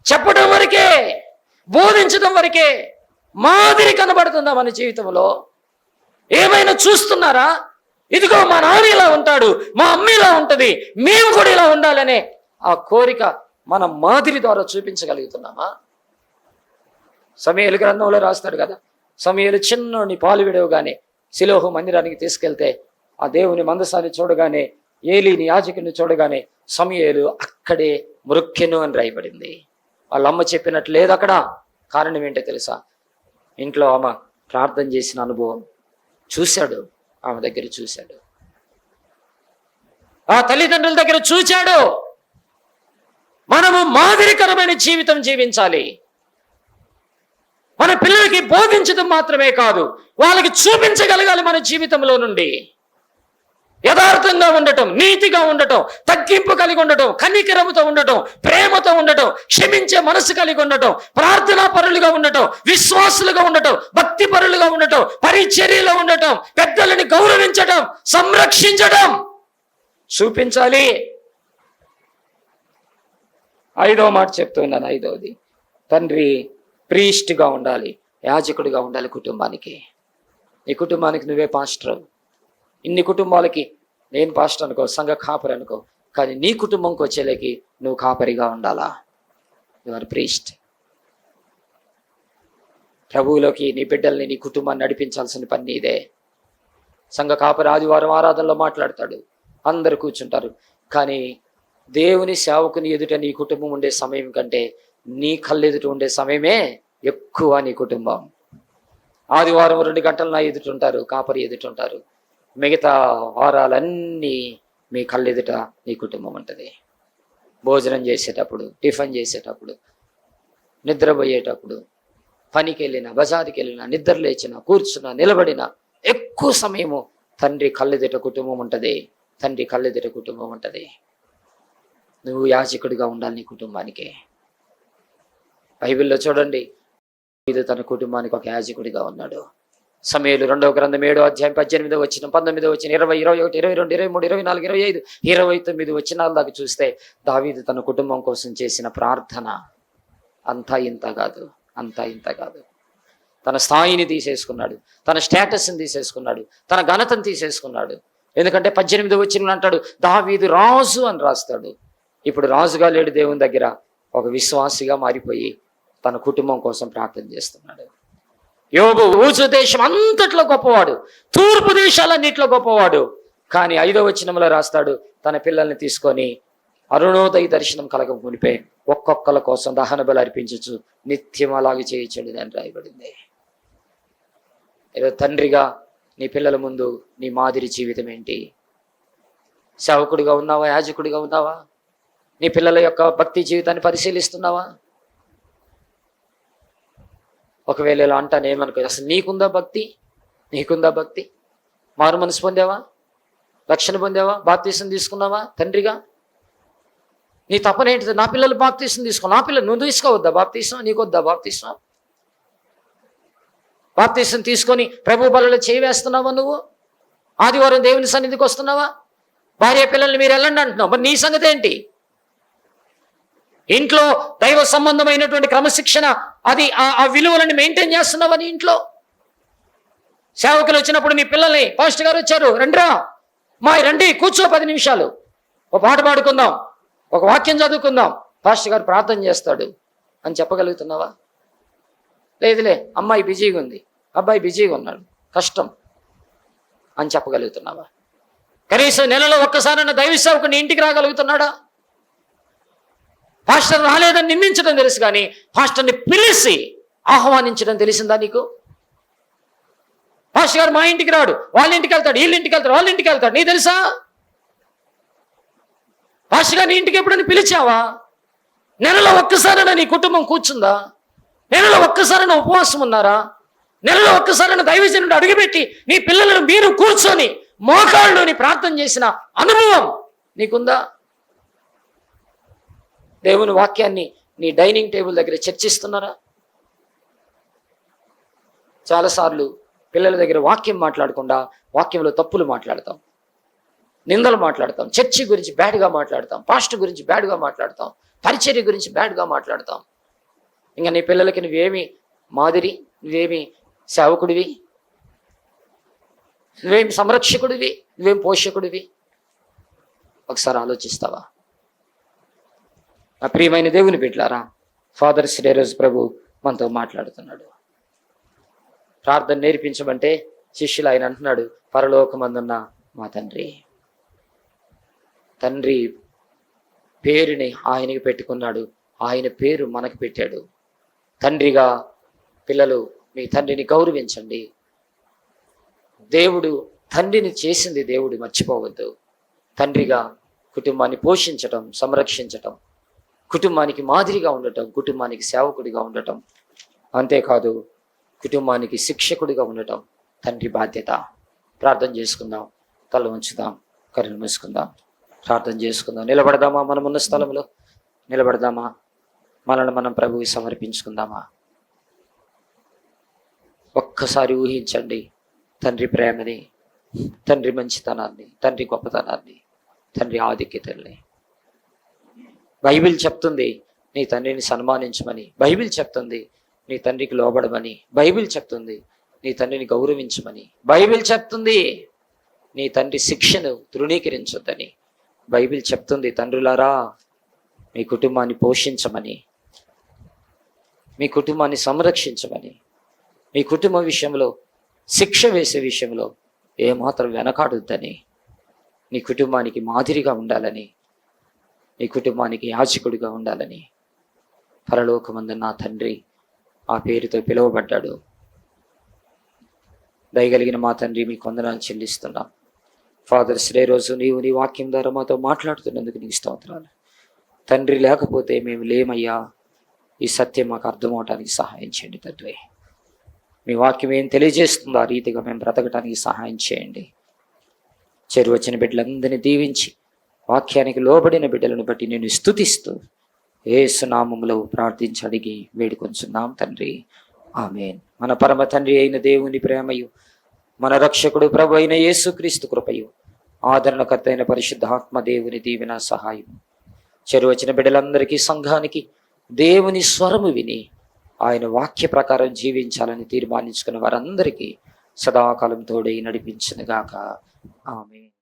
చెప్పడం వరకే, బోధించడం వరకే. మాదిరి కనబడుతుందా మన జీవితంలో? ఏమైనా చూస్తున్నారా? ఇదిగో మా నాన్న ఇలా ఉంటాడు, మా అమ్మ ఇలా ఉంటుంది, మేము కూడా ఇలా ఉండాలనే ఆ కోరిక మన మాదిరి ద్వారా చూపించగలుగుతున్నామా? సమూయేలు గ్రంథంలో రాస్తాడు కదా, సమూయేలు చిన్నోని పాలు విడవగానే షిలోహు మందిరానికి తీసుకెళ్తే ఆ దేవుని మందసాన్ని చూడగానే, ఏలీని యాజకుని చూడగానే సమూయేలు అక్కడే మ్రొక్కెను అని రాయబడింది. వాళ్ళ అమ్మ చెప్పినట్లు లేదు అక్కడ. కారణం ఏంటో తెలుసా? ఇంట్లో ఆమె ప్రార్థన చేసిన అనుభవం చూశాడు, ఆమె దగ్గర చూశాడు, ఆ తల్లిదండ్రుల దగ్గర చూశాడు. మనము మాదిరికరమైన జీవితం జీవించాలి. మన పిల్లలకి బోధించడం మాత్రమే కాదు, వాళ్ళకి చూపించగలగాలి మన జీవితంలో నుండి. యథార్థంగా ఉండటం, నీతిగా ఉండటం, తగ్గింపు కలిగి ఉండటం, కనికరముతో ఉండటం, ప్రేమతో ఉండటం, క్షమించే మనసు కలిగి ఉండటం, ప్రార్థనా పరులుగా ఉండటం, విశ్వాసులుగా ఉండటం, భక్తి పరులుగా ఉండటం, పరిచర్యలో ఉండటం, పెద్దలని గౌరవించటం, సంరక్షించటం చూపించాలి. 5వ మాట చెప్తున్నాను. 5వది తండ్రి ప్రీస్ట్గా ఉండాలి, యాజకుడిగా ఉండాలి కుటుంబానికి. నీ కుటుంబానికి నువ్వే పాస్టర్. ఇన్ని కుటుంబాలకి నేను పాస్టర్ అనుకో, సంఘ కాపరి అనుకో, కానీ నీ కుటుంబంకి వచ్చేలేకి నువ్వు కాపరిగా ఉండాలా. Your priest. ప్రభువులోకి నీ బిడ్డల్ని, నీ కుటుంబాన్ని నడిపించాల్సిన పని నీదే. సంఘ కాపరి ఆదివారం ఆరాధనలో మాట్లాడతాడు, అందరు కూర్చుంటారు, కానీ దేవుని సేవకుని ఎదుట నీ కుటుంబం ఉండే సమయం కంటే నీ కళ్ళెదుట ఉండే సమయమే ఎక్కువ. నీ కుటుంబం ఆదివారం 2 గంటలు నా ఎదుట ఉంటారు, కాపరి ఎదుట ఉంటారు. మిగతా వారాలన్నీ మీ కళ్ళెదుట నీ కుటుంబం ఉంటుంది. భోజనం చేసేటప్పుడు, టిఫిన్ చేసేటప్పుడు, నిద్రపోయేటప్పుడు, పనికి వెళ్ళినా, బజారుకి వెళ్ళినా, నిద్ర లేచినా, కూర్చున్నా, నిలబడినా ఎక్కువ సమయము తండ్రి కళ్ళెదుట కుటుంబం ఉంటుంది. తండ్రి కళ్ళెదుట కుటుంబం ఉంటుంది. నువ్వు యాజకుడిగా ఉండాలి నీ కుటుంబానికి. బైబిల్లో చూడండి, ఇది తన కుటుంబానికి ఒక యాజకుడిగా ఉన్నాడు. సమూయేలు 2వ గ్రంథం 7వ అధ్యాయం 18వ వచనం, 19వ వచనం, 20, 21, 22, 23, 24, 25, 29 వచనాల దాకా చూస్తే దావీదు తన కుటుంబం కోసం చేసిన ప్రార్థన అంతా ఇంత కాదు, అంతా ఇంత కాదు. తన స్థాయిని తీసేసుకున్నాడు, తన స్టేటస్ని తీసేసుకున్నాడు, తన ఘనతను తీసేసుకున్నాడు. ఎందుకంటే 18వ వచనం అంటాడు, దావీదు రాజు అని రాస్తాడు. ఇప్పుడు రాజుగా లేడు, దేవుని దగ్గర ఒక విశ్వాసిగా మారిపోయి తన కుటుంబం కోసం ప్రార్థన చేస్తున్నాడు. యోబు ఊజు దేశం అంతట్లో గొప్పవాడు, తూర్పు దేశాలన్నిట్లో గొప్పవాడు. కానీ 5వ వచనంలో రాస్తాడు, తన పిల్లల్ని తీసుకొని అరుణోదయ దర్శనం కలగ మునిపే ఒక్కొక్కల కోసం దహన బలి అర్పించచ్చు, నిత్యం అలాగే చేయించండి అని రాయబడింది. ఏదో తండ్రిగా నీ పిల్లల ముందు నీ మాదిరి జీవితం ఏంటి? సేవకుడిగా ఉన్నావా? యాజకుడిగా ఉన్నావా? నీ పిల్లల యొక్క భక్తి జీవితాన్ని పరిశీలిస్తున్నావా? ఒకవేళ ఇలా అంటాను ఏమనుకో, అసలు నీకుందా భక్తి? నీకుందా భక్తి? మారు మనసు పొందావా? రక్షణ పొందావా? బాప్తీసం తీసుకున్నావా? తండ్రిగా నీ తపన ఏంటిది? నా పిల్లలు బాప్తీసం తీసుకో. నా పిల్లలు నువ్వు తీసుకోవద్దా బాప్తీసం? నీకొద్దా బాప్తీసం? బాప్తీసం తీసుకొని ప్రభు బలలో చేయి వేస్తున్నావా? నువ్వు ఆదివారం దేవుని సన్నిధికి వస్తున్నావా? భార్య పిల్లల్ని మీరు వెళ్ళండి అంటున్నావు, మరి నీ సంగతి ఏంటి? ఇంట్లో దైవ సంబంధమైనటువంటి క్రమశిక్షణ, అది ఆ విలువలను మెయింటైన్ చేస్తున్నావా నీ ఇంట్లో? సేవకులు వచ్చినప్పుడు నీ పిల్లల్ని, పాస్టర్ గారు వచ్చారు, రండిరా మా రండి, కూర్చో 10 నిమిషాలు, ఒక పాట పాడుకుందాం, ఒక వాక్యం చదువుకుందాం, పాస్టర్ గారు ప్రార్థన చేస్తాడు అని చెప్పగలుగుతున్నావా? లేదులే, అమ్మాయి బిజీగా ఉంది, అబ్బాయి బిజీగా ఉన్నాడు, కష్టం అని చెప్పగలుగుతున్నావా? కనీసం నెలలో ఒక్కసారైనా దైవ సేవకుని ఇంటికి రాగలుగుతున్నాడా? పాస్టర్ రాలేదని నిందించడం తెలుసు, కానీ పాస్టర్ని పిలిచి ఆహ్వానించడం తెలిసిందా నీకు? పాస్టర్ గారు మా ఇంటికి రాడు, వాళ్ళ ఇంటికి వెళ్తాడు, వీళ్ళ ఇంటికి వెళ్తాడు, వాళ్ళ ఇంటికి వెళ్తాడు. నీకు తెలుసా? పాస్టర్ గారు నీ ఇంటికి ఎప్పుడైనా పిలిచావా? నెలలో ఒక్కసారైనా నీ కుటుంబం కూర్చుందా? నెలలో ఒక్కసారైనా ఉపవాసం ఉన్నారా? నెలలో ఒక్కసారైనా దైవజనుడు అడుగుపెట్టి నీ పిల్లలను మీరు కూర్చొని మోకాళ్ళలోని ప్రార్థన చేసిన అనుభవం నీకుందా? దేవుని వాక్యాన్ని నీ డైనింగ్ టేబుల్ దగ్గర చర్చిస్తున్నారా? చాలాసార్లు పిల్లల దగ్గర వాక్యం మాట్లాడకుండా వాక్యంలో తప్పులు మాట్లాడతాం, నిందలు మాట్లాడతాం, చర్చి గురించి బ్యాడ్గా మాట్లాడతాం, పాస్టర్ గురించి బ్యాడ్గా మాట్లాడతాం, పరిచర్య గురించి బ్యాడ్గా మాట్లాడతాం. ఇంకా నీ పిల్లలకి నువ్వేమి మాదిరి, నువ్వేమి సేవకుడివి, నువ్వేమి సంరక్షకుడివి, నువ్వేం పోషకుడివి? ఒకసారి ఆలోచిస్తావా? నా ప్రియమైన దేవుని బిడ్డలారా, ఫాదర్స్ డే రోజు ప్రభు మనతో మాట్లాడుతున్నాడు. ప్రార్థన నేర్పించమంటే శిష్యులు ఆయన అంటున్నాడు, పరలోకమందున్న మా తండ్రి. తండ్రి పేరుని ఆయనకి పెట్టుకున్నాడు, ఆయన పేరు మనకు పెట్టాడు. తండ్రిగా పిల్లలు మీ తండ్రిని గౌరవించండి. దేవుడు తండ్రిని చేసింది దేవుడు మర్చిపోవద్దు. తండ్రిగా కుటుంబాన్ని పోషించటం, సంరక్షించటం, కుటుంబానికి మాదిరిగా ఉండటం, కుటుంబానికి సేవకుడిగా ఉండటం, అంతేకాదు కుటుంబానికి శిక్షకుడిగా ఉండటం తండ్రి బాధ్యత. ప్రార్థన చేసుకుందాం, తల ఉంచుదాం, కళ్ళు మూసుకుందాం, ప్రార్థన చేసుకుందాం. నిలబడదామా? మనం ఉన్న స్థలంలో నిలబడదామా? మనల్ని మనం ప్రభువుకి సమర్పించుకుందామా? ఒక్కసారి ఊహించండి తండ్రి ప్రేమని, తండ్రి మంచితనాన్ని, తండ్రి గొప్పతనాన్ని, తండ్రి ఆధిక్యతల్ని. బైబిల్ చెప్తుంది నీ తండ్రిని సన్మానించమని, బైబిల్ చెప్తుంది నీ తండ్రికి లోబడమని, బైబిల్ చెప్తుంది నీ తండ్రిని గౌరవించమని, బైబిల్ చెప్తుంది నీ తండ్రి శిక్షను తృణీకరించొద్దని, బైబిల్ చెప్తుంది తండ్రులారా మీ కుటుంబాన్ని పోషించమని, మీ కుటుంబాన్ని సంరక్షించమని, మీ కుటుంబ విషయంలో శిక్ష వేసే విషయంలో ఏమాత్రం వెనకాడొద్దని, నీ కుటుంబానికి మాదిరిగా ఉండాలని, నీ కుటుంబానికి యాజకుడిగా ఉండాలని పరలోకమందున్న నా తండ్రి ఆ పేరుతో పిలువబడ్డాడు. దయగలిగిన మా తండ్రి మీకు వందనాలు చెల్లిస్తున్నాం. ఫాదర్స్ డే రోజు నీవు నీ వాక్యం ద్వారా మాతో మాట్లాడుతున్నందుకు నీకు స్తోత్రాలు. తండ్రి లేకపోతే మేము లేమయ్యా. ఈ సత్యం మాకు అర్థమవటానికి సహాయం చేయండి తండ్రి. మీ వాక్యం ఏం తెలియజేస్తుందో ఆ రీతిగా మేము బ్రతకటానికి సహాయం చేయండి. చెరువచ్చిన బిడ్డలందరినీ దీవించి వాక్యానికి లోబడిన బిడ్డలను బట్టి నేను స్తుతిస్తూ యేసు నామములో ప్రార్థించి అడిగి వేడుకొంచున్నాం తండ్రి, ఆమేన్. మన పరమ తండ్రి అయిన దేవుని ప్రేమయు, మన రక్షకుడు ప్రభు అయిన యేసుక్రీస్తు కృపయు, ఆదరణకర్త అయిన పరిశుద్ధాత్మ దేవుని దీవెన సహాయం చెరువచ్చిన బిడ్డలందరికీ, సంఘానికి దేవుని స్వరము విని ఆయన వాక్య ప్రకారం జీవించాలని తీర్మానించుకున్న వారందరికీ సదాకాలం తోడై నడిపించునుగాక. ఆమేన్.